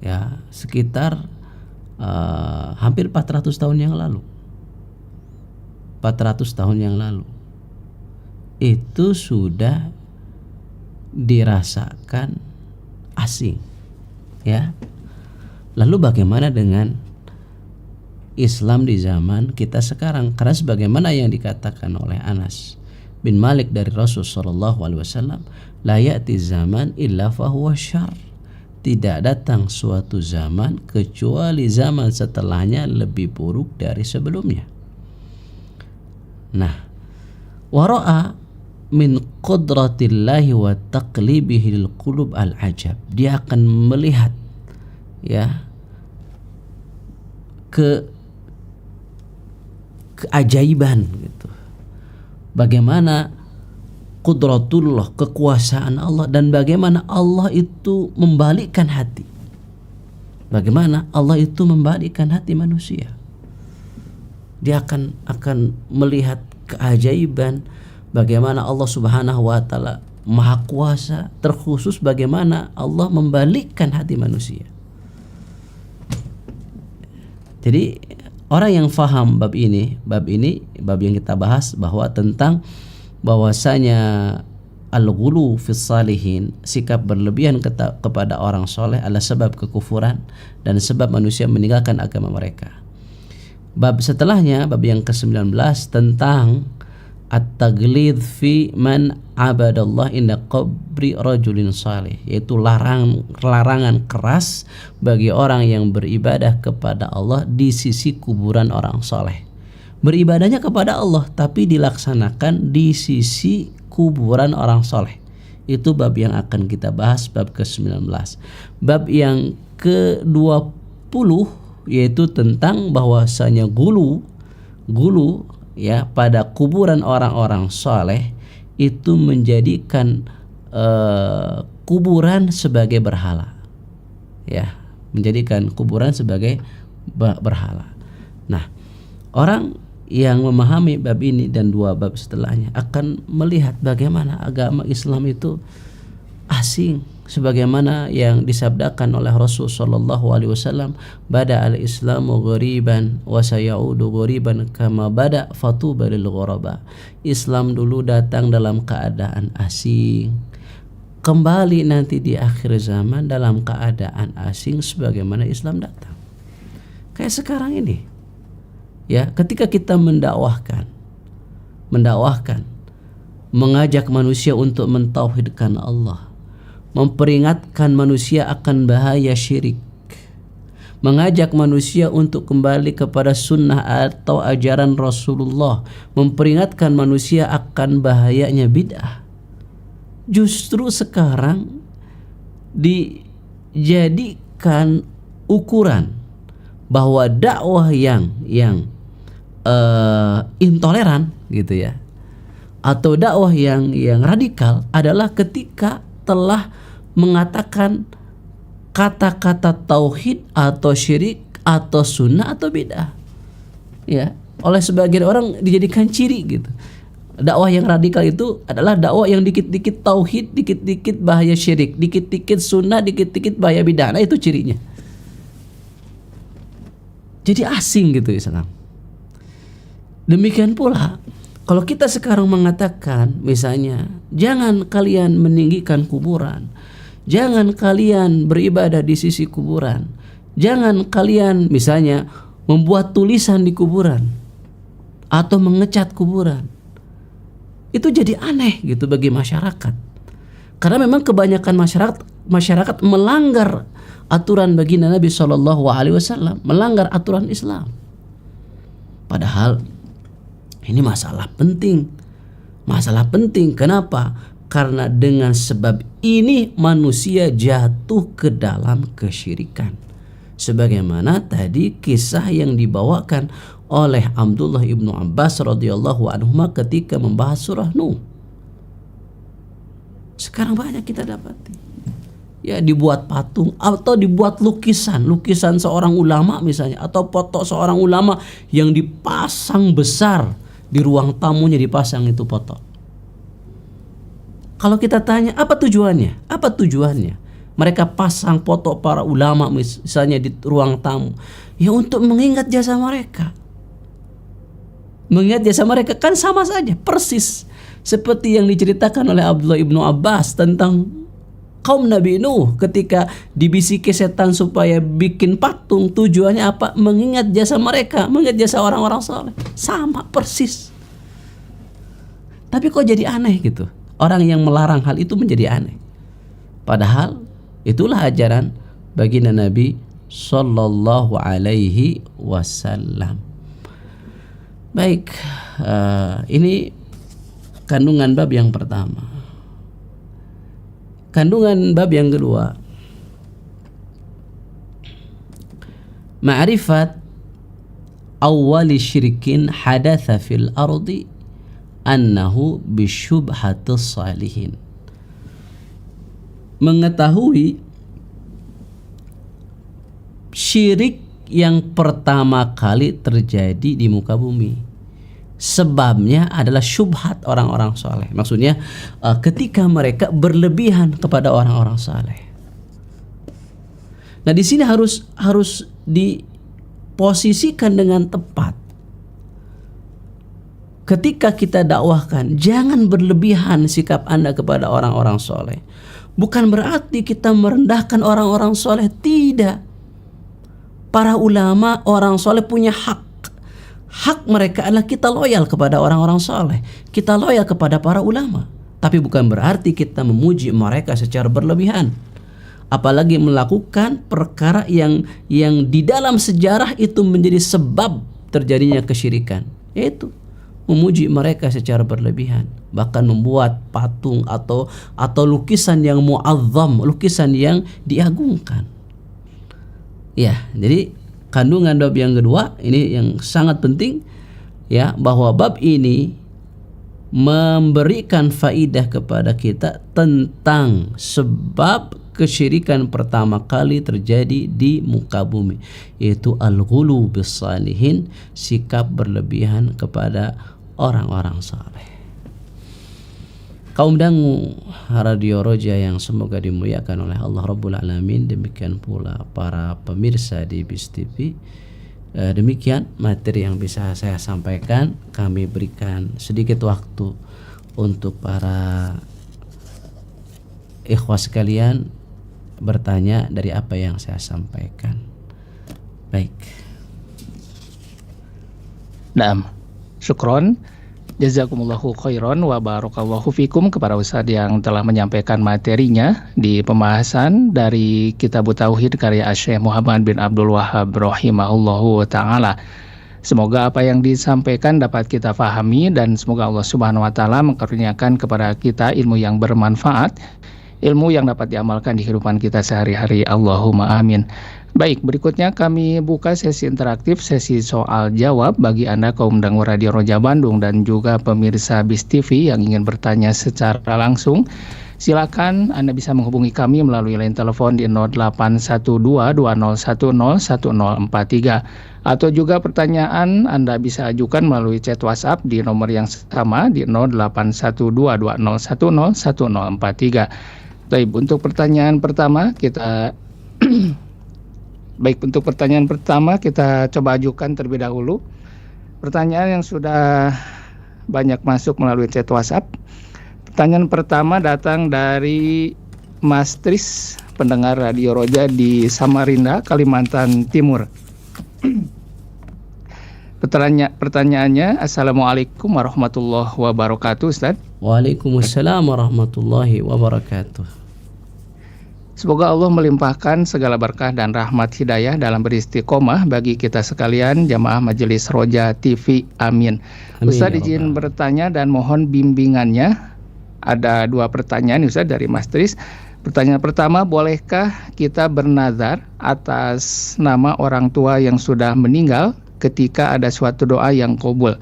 ya sekitar hampir 400 tahun yang lalu. 400 tahun yang lalu itu sudah dirasakan asing ya. Lalu bagaimana dengan Islam di zaman kita sekarang? Karena sebagaimana yang dikatakan oleh Anas bin Malik dari Rasul sallallahu alaihi wasallam, la ya'ti zaman illa fahuwa syarr. Tidak datang suatu zaman kecuali zaman setelahnya lebih buruk dari sebelumnya. Nah, wara'a min qudratillahi wa taqlibihi lil qulub al-ajab. Dia akan melihat ya keajaiban gitu. Bagaimana qudratullah, kekuasaan Allah, dan bagaimana Allah itu membalikkan hati. Bagaimana Allah itu membalikkan hati manusia. Dia akan melihat keajaiban bagaimana Allah Subhanahu wa taala Maha Kuasa, terkhusus bagaimana Allah membalikkan hati manusia. Jadi orang yang faham bab ini, bab yang kita bahas bahwa tentang bahwasanya al-ghulu fis salihin, sikap berlebihan kepada orang soleh adalah sebab kekufuran dan sebab manusia meninggalkan agama mereka. Bab setelahnya, bab yang ke-19 tentang at-taglid fi man abadallah inda qabri rajulin salih, yaitu larangan keras bagi orang yang beribadah kepada Allah di sisi kuburan orang soleh. Beribadahnya kepada Allah tapi dilaksanakan di sisi kuburan orang soleh. Itu bab yang akan kita bahas, bab ke-19. Bab yang ke-20 yaitu tentang bahwasanya gulu ya pada kuburan orang-orang soleh itu menjadikan kuburan sebagai berhala, ya, menjadikan kuburan sebagai berhala. Nah, orang yang memahami bab ini dan dua bab setelahnya akan melihat bagaimana agama Islam itu asing, sebagaimana yang disabdakan oleh Rasul sallallahu alaihi wasallam, bada al-islamu ghariban wa sayaudu ghariban kama bada fatuba lil ghuraba. Islam dulu datang dalam keadaan asing, kembali nanti di akhir zaman dalam keadaan asing sebagaimana Islam datang. Kayak sekarang ini, ya, ketika kita mendakwahkan, mengajak manusia untuk mentauhidkan Allah, memperingatkan manusia akan bahaya syirik, mengajak manusia untuk kembali kepada sunnah atau ajaran Rasulullah, memperingatkan manusia akan bahayanya bid'ah. Justru sekarang dijadikan ukuran bahwa dakwah yang intoleran gitu ya, atau dakwah yang radikal adalah ketika telah mengatakan kata-kata tauhid atau syirik atau sunnah atau bid'ah, ya, oleh sebagian orang dijadikan ciri gitu. Dakwah yang radikal itu adalah dakwah yang dikit-dikit tauhid, dikit-dikit bahaya syirik, dikit-dikit sunnah, dikit-dikit bahaya bid'ah. Nah, itu cirinya. Jadi asing gitu Islam. Demikian pula kalau kita sekarang mengatakan misalnya, jangan kalian meninggikan kuburan, jangan kalian beribadah di sisi kuburan, jangan kalian misalnya membuat tulisan di kuburan atau mengecat kuburan, itu jadi aneh gitu bagi masyarakat. Karena memang kebanyakan masyarakat melanggar aturan baginda Nabi Shallallahu Alaihi Wasallam, melanggar aturan Islam. Padahal ini masalah penting. Kenapa? Karena dengan sebab ini manusia jatuh ke dalam kesyirikan. Sebagaimana tadi kisah yang dibawakan oleh Abdullah ibnu Abbas radhiyallahu anhu ketika membahas surah Nuh. Sekarang banyak kita dapati, ya, dibuat patung atau dibuat lukisan seorang ulama misalnya, atau foto seorang ulama yang dipasang besar di ruang tamunya, dipasang itu foto. Kalau kita tanya apa tujuannya? Mereka pasang foto para ulama misalnya di ruang tamu, ya untuk mengingat jasa mereka. Mengingat jasa mereka kan sama saja, persis seperti yang diceritakan oleh Abdullah ibnu Abbas tentang kaum Nabi Nuh ketika dibisiki setan supaya bikin patung. Tujuannya apa? Mengingat jasa mereka, mengingat jasa orang-orang saleh. Sama persis. Tapi kok jadi aneh gitu? Orang yang melarang hal itu menjadi aneh. Padahal itulah ajaran baginda Nabi Sallallahu Alaihi Wasallam. Baik, ini kandungan bab yang pertama. Kandungan bab yang kedua, ma'rifat awwali syirkin hadatha fil ardi annahu bisyubhatis salihin. Mengetahui syirik yang pertama kali terjadi di muka bumi. Sebabnya adalah syubhat orang-orang saleh. Maksudnya ketika mereka berlebihan kepada orang-orang saleh. Nah, di sini harus posisikan dengan tepat. Ketika kita dakwahkan, jangan berlebihan sikap Anda kepada orang-orang soleh. Bukan berarti kita merendahkan orang-orang soleh, tidak. Para ulama, orang soleh punya hak. Hak mereka adalah kita loyal kepada orang-orang soleh. Kita loyal kepada para ulama. Tapi bukan berarti kita memuji mereka secara berlebihan. Apalagi melakukan perkara yang di dalam sejarah itu menjadi sebab terjadinya kesyirikan. Yaitu memuji mereka secara berlebihan, bahkan membuat patung atau lukisan yang mu'azzam, lukisan yang diagungkan. Ya, jadi kandungan bab yang kedua ini yang sangat penting, ya, bahwa bab ini memberikan faidah kepada kita tentang sebab kesyirikan pertama kali terjadi di muka bumi, yaitu al-ghulu bis-salihin, sikap berlebihan kepada orang-orang saleh. Kaum dangu Radio Roja yang semoga dimuliakan oleh Allah Rabbul Alamin, demikian pula para pemirsa di BIS TV. Demikian materi yang bisa saya sampaikan. Kami berikan sedikit waktu untuk para ikhwah sekalian bertanya dari apa yang saya sampaikan. Baik. Naam. Syukron. Jazakumullahu khairan wa barakallahu fikum kepada Ustadz yang telah menyampaikan materinya di pembahasan dari Kitab Tauhid karya Syekh Muhammad bin Abdul Wahhab rahimahullahu ta'ala. Semoga apa yang disampaikan dapat kita fahami dan semoga Allah Subhanahu wa taala mengkaruniakan kepada kita ilmu yang bermanfaat, ilmu yang dapat diamalkan di kehidupan kita sehari-hari. Allahumma amin. Baik, berikutnya kami buka sesi interaktif, sesi soal jawab bagi Anda kaum dangu Radio Roja Bandung dan juga pemirsa BIS TV yang ingin bertanya secara langsung. Silakan Anda bisa menghubungi kami melalui line telepon di 081220101043 atau juga pertanyaan Anda bisa ajukan melalui chat WhatsApp di nomor yang sama di 081220101043. Baik, untuk pertanyaan pertama kita Baik, untuk pertanyaan pertama kita coba ajukan terlebih dahulu. Pertanyaan yang sudah banyak masuk melalui chat WhatsApp. Pertanyaan pertama datang dari Mas Tris, pendengar Radio Roja di Samarinda, Kalimantan Timur. Pertanyaannya, Assalamualaikum warahmatullahi wabarakatuh, Ustaz. Waalaikumsalam warahmatullahi wabarakatuh. Semoga Allah melimpahkan segala berkah dan rahmat hidayah dalam beristiqomah bagi kita sekalian jamaah Majelis Roja TV. Amin. Ustaz izin bertanya dan mohon bimbingannya. Ada 2 pertanyaan Ustaz dari Mas Tris. Pertanyaan pertama, bolehkah kita bernazar atas nama orang tua yang sudah meninggal ketika ada suatu doa yang qabul?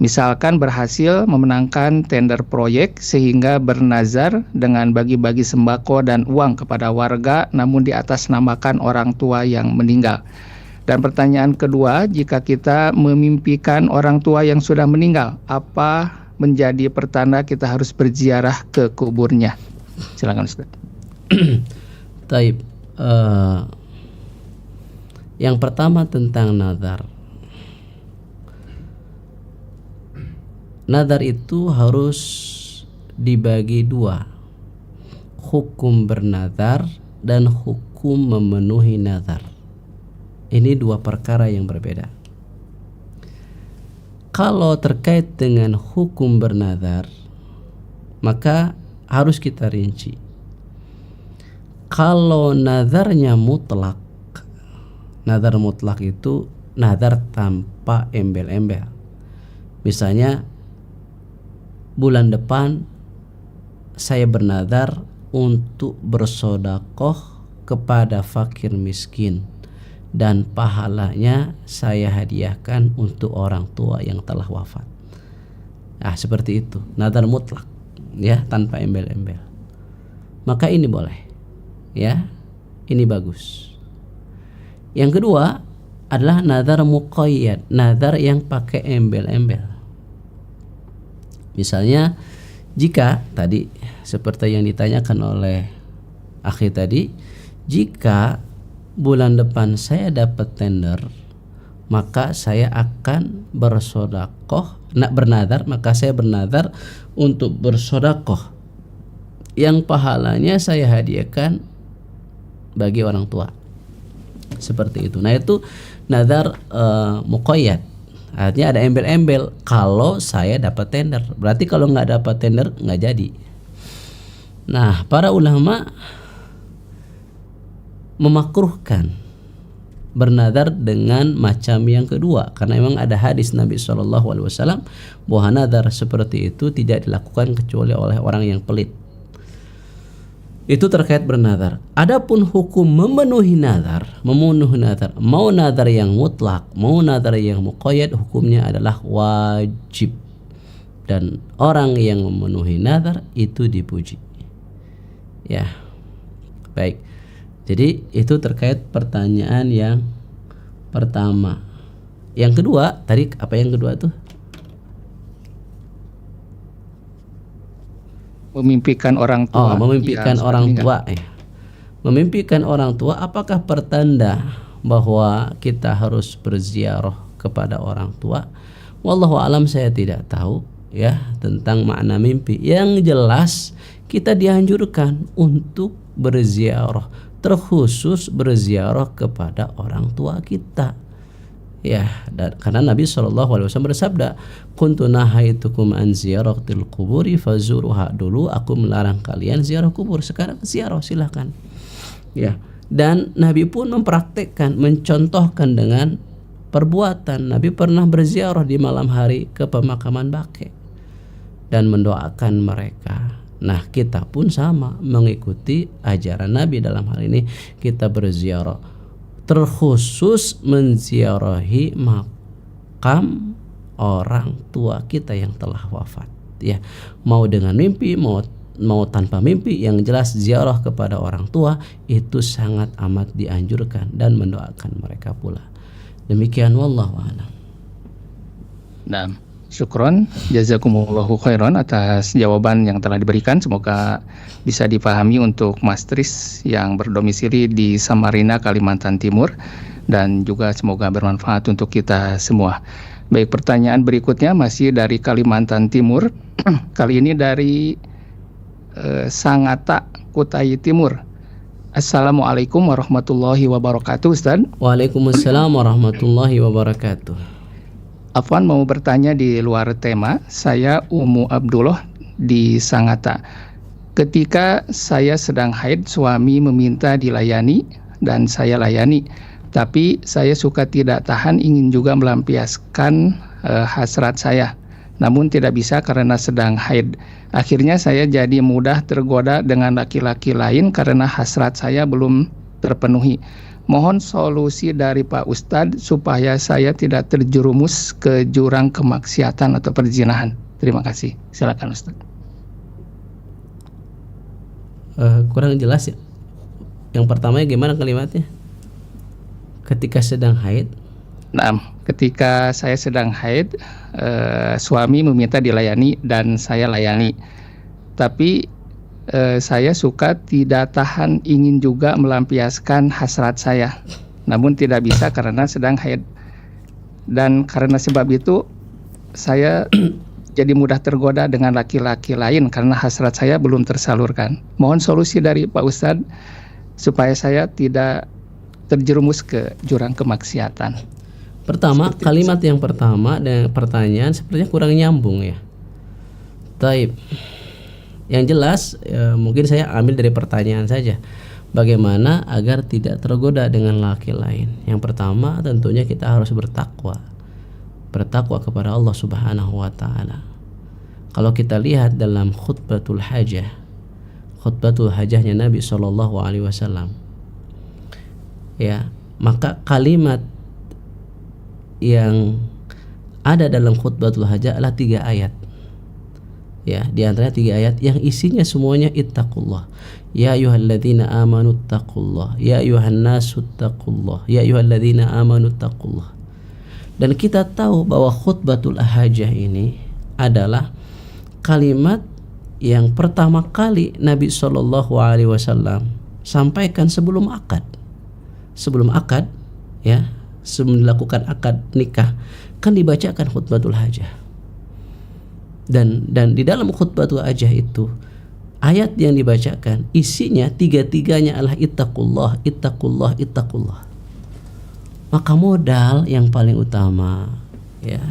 Misalkan berhasil memenangkan tender proyek sehingga bernazar dengan bagi-bagi sembako dan uang kepada warga namun di atas namakan orang tua yang meninggal. Dan pertanyaan kedua, jika kita memimpikan orang tua yang sudah meninggal, apa menjadi pertanda kita harus berziarah ke kuburnya? Silakan Ustaz. Taib. Yang pertama tentang nazar. Nazar itu harus dibagi 2. Hukum bernazar dan hukum memenuhi nazar. Ini 2 perkara yang berbeda. Kalau terkait dengan hukum bernazar, maka harus kita rinci. Kalau nazarnya mutlak, nazar mutlak itu nazar tanpa embel-embel. Misalnya, bulan depan saya bernazar untuk bersodakoh kepada fakir miskin dan pahalanya saya hadiahkan untuk orang tua yang telah wafat. Nah, seperti itu, nazar mutlak, ya, tanpa embel-embel. Maka ini boleh, ya, ini bagus. Yang kedua adalah nazar muqayyad, nazar yang pakai embel-embel. Misalnya, jika tadi seperti yang ditanyakan oleh akhi tadi, jika bulan depan saya dapat tender maka saya akan bersedekah, maka saya bernadar untuk bersedekah yang pahalanya saya hadiahkan bagi orang tua. Seperti itu. Nah, itu nazar muqayyad. Artinya ada embel-embel kalau saya dapat tender. Berarti kalau nggak dapat tender nggak jadi. Nah, para ulama memakruhkan bernadar dengan macam yang kedua, karena memang ada hadis Nabi SAW bahwa nadar seperti itu tidak dilakukan kecuali oleh orang yang pelit. Itu terkait bernadar. Adapun hukum memenuhi nadar, mau nadar yang mutlak, mau nadar yang muqayyad, hukumnya adalah wajib. Dan orang yang memenuhi nadar itu dipuji. Ya, baik. Jadi itu terkait pertanyaan yang pertama. Yang kedua, tadi apa yang kedua tuh? Memimpikan orang tua. Memimpikan orang tua. Memimpikan orang tua apakah pertanda bahwa kita harus berziarah kepada orang tua? Wallahu alam, saya tidak tahu ya tentang makna mimpi. Yang jelas kita dianjurkan untuk berziarah, terkhusus berziarah kepada orang tua kita. Ya, dan karena Nabi SAW bersabda, "Kuntu nahaitukum an ziyaratil quburi fazuruha." Dulu aku melarang kalian ziarah kubur, sekarang ziarah, silakan. Ya, dan Nabi pun mempraktekkan, mencontohkan dengan perbuatan. Nabi pernah berziarah di malam hari ke pemakaman baqi dan mendoakan mereka. Nah, kita pun sama, mengikuti ajaran Nabi dalam hal ini kita berziarah, terkhusus menziarahi makam orang tua kita yang telah wafat. Ya, mau dengan mimpi, mau tanpa mimpi, yang jelas ziarah kepada orang tua itu sangat amat dianjurkan dan mendoakan mereka pula. Demikian, wallahu a'lam. Nah, syukron, jazakumullahu khairan atas jawaban yang telah diberikan. Semoga bisa dipahami untuk Mas Tris yang berdomisili di Samarinda, Kalimantan Timur, dan juga semoga bermanfaat untuk kita semua. Baik, pertanyaan berikutnya masih dari Kalimantan Timur. Kali ini dari Sangatta, Kutai Timur. Assalamualaikum warahmatullahi wabarakatuh, Ustaz. Waalaikumsalam warahmatullahi wabarakatuh. Afwan, mau bertanya di luar tema. Saya Umu Abdullah di Sangatta. Ketika saya sedang haid, suami meminta dilayani dan saya layani. Tapi saya suka tidak tahan, ingin juga melampiaskan hasrat saya. Namun tidak bisa karena sedang haid. Akhirnya saya jadi mudah tergoda dengan laki-laki lain karena hasrat saya belum terpenuhi. Mohon solusi dari Pak Ustadz supaya saya tidak terjerumus ke jurang kemaksiatan atau perzinahan. Terima kasih. Silakan Ustadz. Kurang jelas ya. Yang pertama gimana kalimatnya? Ketika sedang haid. Nah, ketika saya sedang haid, suami meminta dilayani dan saya layani. Tapi saya suka tidak tahan, ingin juga melampiaskan hasrat saya, namun tidak bisa karena sedang haid. Dan karena sebab itu saya jadi mudah tergoda dengan laki-laki lain karena hasrat saya belum tersalurkan. Mohon solusi dari Pak Ustadz supaya saya tidak terjerumus ke jurang kemaksiatan. Pertama, kalimat yang pertama dan pertanyaan sepertinya kurang nyambung ya. Taib. Yang jelas mungkin saya ambil dari pertanyaan saja. Bagaimana agar tidak tergoda dengan laki lain? Yang pertama tentunya kita harus bertakwa. Bertakwa kepada Allah Subhanahu wa taala. Kalau kita lihat dalam khutbatul hajahnya Nabi SAW, ya, maka kalimat yang ada dalam khutbatul hajah adalah 3 ayat. Ya, di antaranya 3 ayat yang isinya semuanya ittaqullah. Ya ayyuhalladzina amanu taqullah, ya ayyuhan nasu taqullah, ya ayyuhalladzina amanu taqullah. Dan kita tahu bahwa khutbatul hajah ini adalah kalimat yang pertama kali Nabi SAW sampaikan sebelum akad. Sebelum akad, ya, sebelum dilakukan akad nikah kan dibacakan khutbatul hajah. Dan di dalam khutbatul hajah itu ayat yang dibacakan isinya tiga-tiganya adalah ittaqullah, ittaqullah, ittaqullah. Maka modal yang paling utama ya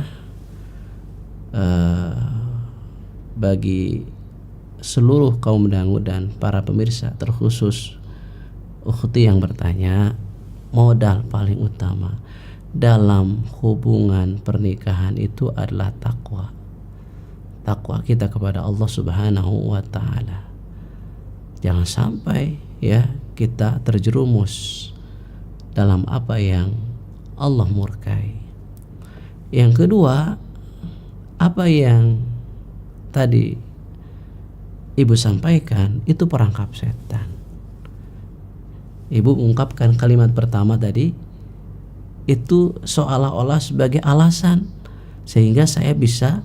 bagi seluruh kaum dangu dan para pemirsa, terkhusus ukhti yang bertanya, modal paling utama dalam hubungan pernikahan itu adalah takwa. Takwa kita kepada Allah Subhanahu wa taala. Jangan sampai ya kita terjerumus dalam apa yang Allah murkai. Yang kedua, apa yang tadi Ibu sampaikan itu perangkap setan. Ibu mengungkapkan kalimat pertama tadi itu seolah-olah sebagai alasan sehingga saya bisa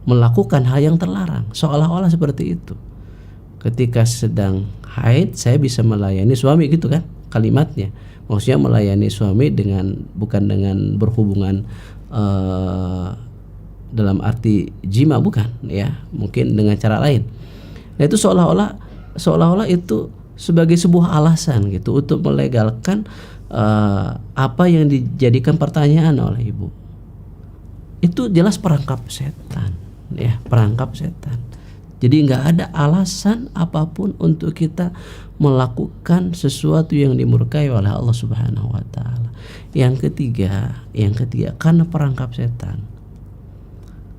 melakukan hal yang terlarang, seolah-olah seperti itu. Ketika sedang haid saya bisa melayani suami, gitu kan kalimatnya. Maksudnya melayani suami bukan dengan berhubungan dalam arti jima, bukan ya, mungkin dengan cara lain. Nah itu seolah-olah itu sebagai sebuah alasan gitu untuk melegalkan apa yang dijadikan pertanyaan oleh ibu. Itu jelas perangkap setan ya, perangkap setan. Jadi nggak ada alasan apapun untuk kita melakukan sesuatu yang dimurkai oleh Allah Subhanahu wa taala. Yang ketiga karena perangkap setan.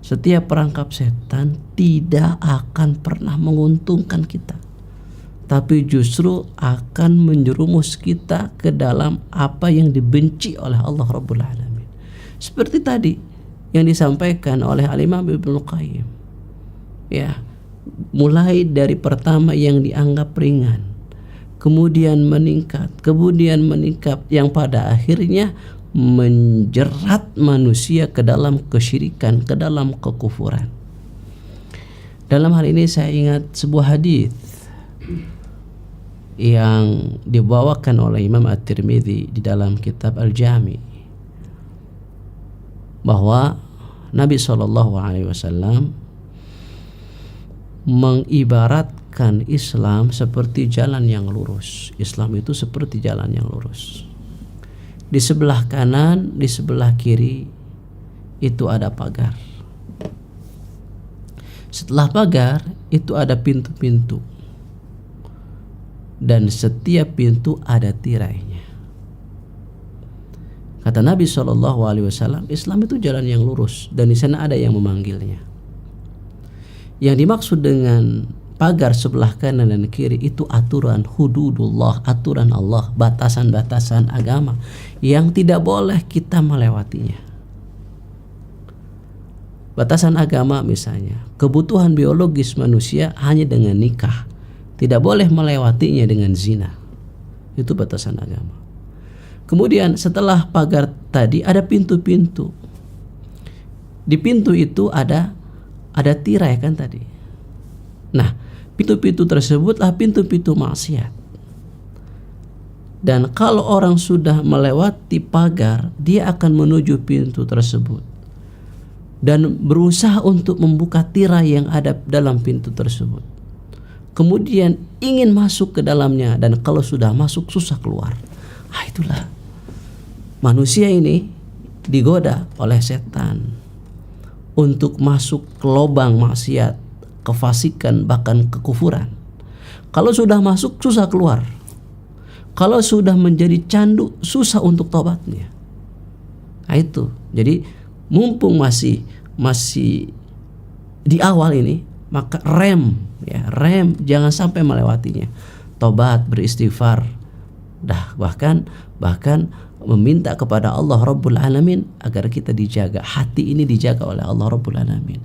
Setiap perangkap setan tidak akan pernah menguntungkan kita, tapi justru akan menjerumus kita ke dalam apa yang dibenci oleh Allah Rabbul Alamin. Seperti tadi yang disampaikan oleh Al-Imam Ibnu Qayyim. Ya, mulai dari pertama yang dianggap ringan, kemudian meningkat, yang pada akhirnya menjerat manusia ke dalam kesyirikan, ke dalam kekufuran. Dalam hal ini saya ingat sebuah hadis yang dibawakan oleh Imam At-Tirmidzi di dalam kitab Al-Jami, bahwa Nabi SAW mengibaratkan Islam seperti jalan yang lurus. Islam itu seperti jalan yang lurus. Di sebelah kanan, di sebelah kiri itu ada pagar. Setelah pagar itu ada pintu-pintu, dan setiap pintu ada tirainya. Kata Nabi SAW, Islam itu jalan yang lurus dan di sana ada yang memanggilnya. Yang dimaksud dengan pagar sebelah kanan dan kiri itu aturan hududullah, aturan Allah, batasan-batasan agama yang tidak boleh kita melewatinya. Batasan agama misalnya, kebutuhan biologis manusia hanya dengan nikah, tidak boleh melewatinya dengan zina. Itu batasan agama. Kemudian setelah pagar tadi ada pintu-pintu. Di pintu itu ada tirai kan tadi. Nah, pintu-pintu tersebutlah pintu-pintu maksiat. Dan kalau orang sudah melewati pagar, dia akan menuju pintu tersebut dan berusaha untuk membuka tirai yang ada dalam pintu tersebut. Kemudian ingin masuk ke dalamnya, dan kalau sudah masuk susah keluar. Itulah manusia ini digoda oleh setan untuk masuk ke lubang maksiat, kefasikan, bahkan kekufuran. Kalau sudah masuk susah keluar. Kalau sudah menjadi candu susah untuk tobatnya. Itu. Jadi mumpung masih di awal ini, maka rem, jangan sampai melewatinya. Tobat, beristighfar, bahkan meminta kepada Allah Rabbul Alamin agar kita dijaga, hati ini dijaga oleh Allah Rabbul Alamin.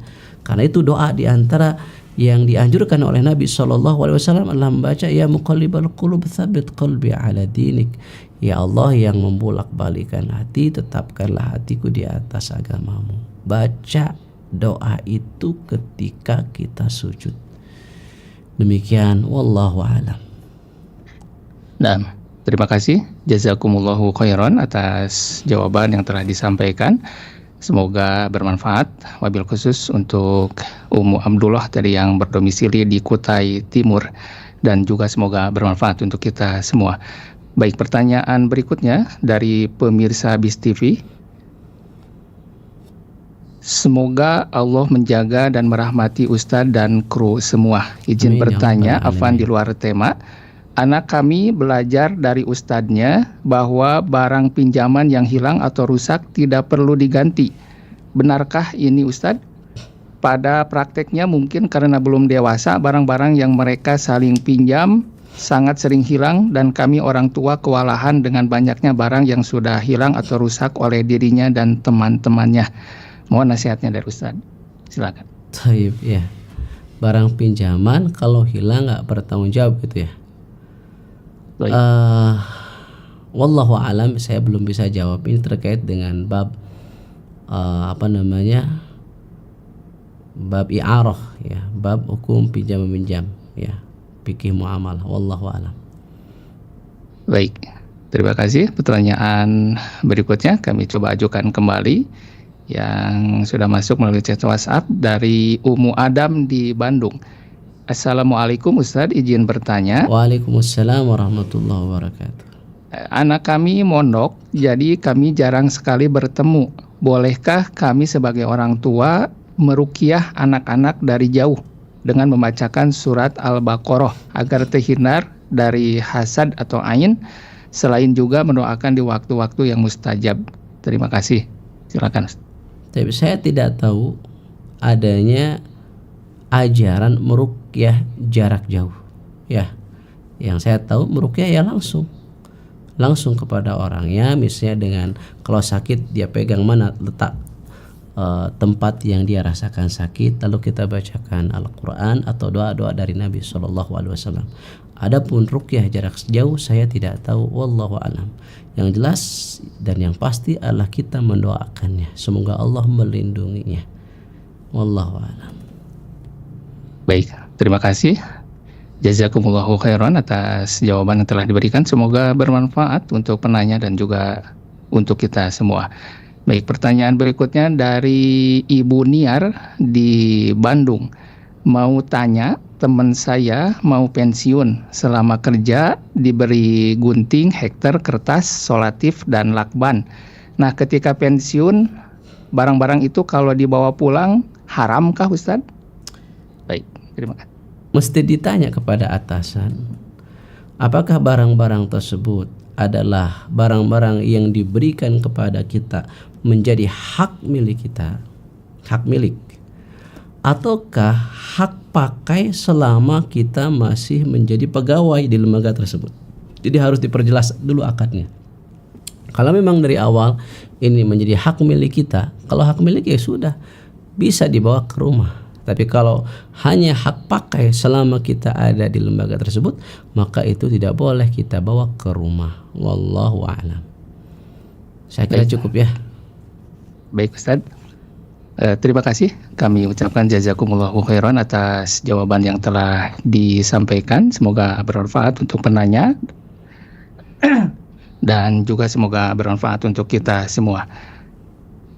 Karena itu doa di antara yang dianjurkan oleh Nabi SAW adalah membaca ya muqallibal qulub tsabbit qalbi ala dinik. Ya Allah yang membolak-balikan hati, tetapkanlah hatiku di atas agamamu. Baca doa itu ketika kita sujud. Demikian wallahu alam. Nah, Terima kasih, jazakumullahu khairan atas jawaban yang telah disampaikan. Semoga bermanfaat, wabil khusus untuk Ummu Abdullah tadi yang berdomisili di Kutai Timur, dan juga semoga bermanfaat untuk kita semua. Baik, pertanyaan berikutnya dari pemirsa BIS TV. Semoga Allah menjaga dan merahmati Ustadz dan kru semua. Izin Amin, ya bertanya, Rabbal Afan Alamin. di luar tema. Anak kami belajar dari ustadznya bahwa barang pinjaman yang hilang atau rusak tidak perlu diganti. Benarkah ini Ustadz? Pada prakteknya mungkin karena belum dewasa, barang-barang yang mereka saling pinjam sangat sering hilang dan kami orang tua kewalahan dengan banyaknya barang yang sudah hilang atau rusak oleh dirinya dan teman-temannya. Mohon nasihatnya dari Ustadz. Silakan. Taib, ya. Barang pinjaman kalau hilang nggak bertanggung jawab gitu ya. Baik. Wallahu alam, saya belum bisa jawab ini terkait dengan bab bab i'arah ya, bab hukum pinjam meminjam ya, fikih muamalah. Wallahu alam. Baik, terima kasih. Pertanyaan berikutnya kami coba ajukan kembali yang sudah masuk melalui chat WhatsApp dari Ummu Adam di Bandung. Assalamualaikum Ustadz, izin bertanya. Waalaikumsalam warahmatullahi wabarakatuh. Anak kami mondok, jadi kami jarang sekali bertemu. Bolehkah kami sebagai orang tua meruqyah anak-anak dari jauh dengan membacakan surat Al-Baqarah agar terhindar dari hasad atau ain, selain juga mendoakan di waktu-waktu yang mustajab? Terima kasih. Silakan. Tapi saya tidak tahu adanya ajaran meruqyah jarak jauh ya. Yang saya tahu meruqyah ya langsung kepada orangnya, misalnya dengan kalau sakit dia pegang mana letak tempat yang dia rasakan sakit, lalu kita bacakan Al-Quran atau doa-doa dari Nabi SAW. Adapun ruqyah jarak jauh saya tidak tahu, wallahu alam. Yang jelas dan yang pasti adalah kita mendoakannya, semoga Allah melindunginya, wallahu alam. Baik, terima kasih. Jazakumullahu khairan atas jawaban yang telah diberikan. Semoga bermanfaat untuk penanya dan juga untuk kita semua. Baik, pertanyaan berikutnya dari Ibu Niar di Bandung. Mau tanya, teman saya mau pensiun. Selama kerja diberi gunting, hektar, kertas, solatif, dan lakban. Nah, ketika pensiun, barang-barang itu kalau dibawa pulang, haramkah Ustadz? Baik, terima kasih. Mesti ditanya kepada atasan, apakah barang-barang tersebut adalah barang-barang yang diberikan kepada kita menjadi hak milik kita, hak milik, ataukah hak pakai selama kita masih menjadi pegawai di lembaga tersebut. Jadi harus diperjelas dulu akadnya. Kalau memang dari awal ini menjadi hak milik kita, kalau hak milik ya sudah bisa dibawa ke rumah. Tapi kalau hanya hak pakai selama kita ada di lembaga tersebut, maka itu tidak boleh kita bawa ke rumah. Wallahu a'lam. Saya kira cukup ya. Baik Ustadz, terima kasih. Kami ucapkan jazakumullahu khairan atas jawaban yang telah disampaikan. Semoga bermanfaat untuk penanya dan juga semoga bermanfaat untuk kita semua.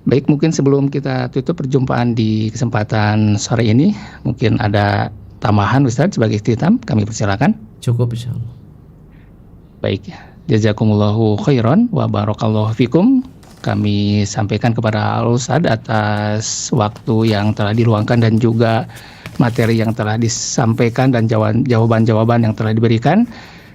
Baik, mungkin sebelum kita tutup perjumpaan di kesempatan sore ini, mungkin ada tambahan Ustadz sebagai ikhtitam, kami persilakan. Cukup insyaallah. Baik, jazakumullahu khairan wa barakallahu fikum. Kami sampaikan kepada Al-Ustadz atas waktu yang telah diluangkan dan juga materi yang telah disampaikan dan jawaban-jawaban yang telah diberikan.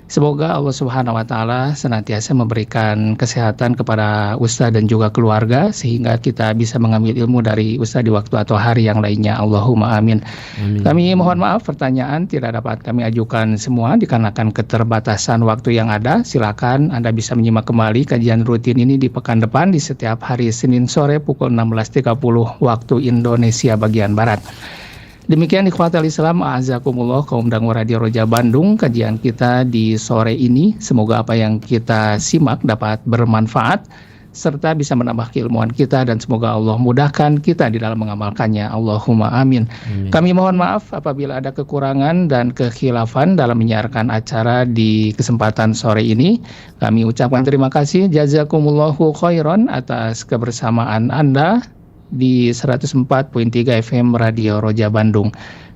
Semoga Allah Subhanahu wa Ta'ala senantiasa memberikan kesehatan kepada Ustadz dan juga keluarga, sehingga kita bisa mengambil ilmu dari Ustadz di waktu atau hari yang lainnya. Allahumma amin. Amin. Kami mohon maaf pertanyaan tidak dapat kami ajukan semua dikarenakan keterbatasan waktu yang ada. Silakan Anda bisa menyimak kembali kajian rutin ini di pekan depan di setiap hari Senin sore pukul 16.30 waktu Indonesia bagian Barat. Demikian ikhwatal Islam, a'azakumullah kaum dangu Radio Roja Bandung, kajian kita di sore ini. Semoga apa yang kita simak dapat bermanfaat serta bisa menambah keilmuan kita, dan semoga Allah mudahkan kita di dalam mengamalkannya. Allahumma amin. Kami mohon maaf apabila ada kekurangan dan kekhilafan dalam menyiarkan acara di kesempatan sore ini. Kami ucapkan terima kasih, jazakumullahu khairan atas kebersamaan Anda di 104.3 FM Radio Roja Bandung.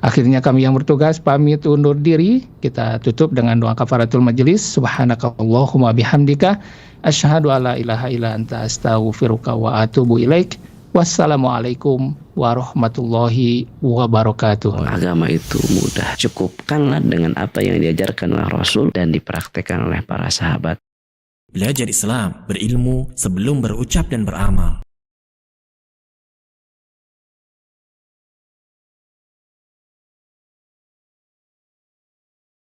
Akhirnya kami yang bertugas pamit undur diri. Kita tutup dengan doa kafaratul majelis. Subhanakallahumma bihamdika asyhadu alla ilaha illa anta astaghfiruka wa atubu ilaik. Wassalamualaikum warahmatullahi wabarakatuh. Agama itu mudah. Cukupkanlah dengan apa yang diajarkan oleh Rasul dan dipraktekkan oleh para sahabat. Belajar Islam, berilmu sebelum berucap dan beramal.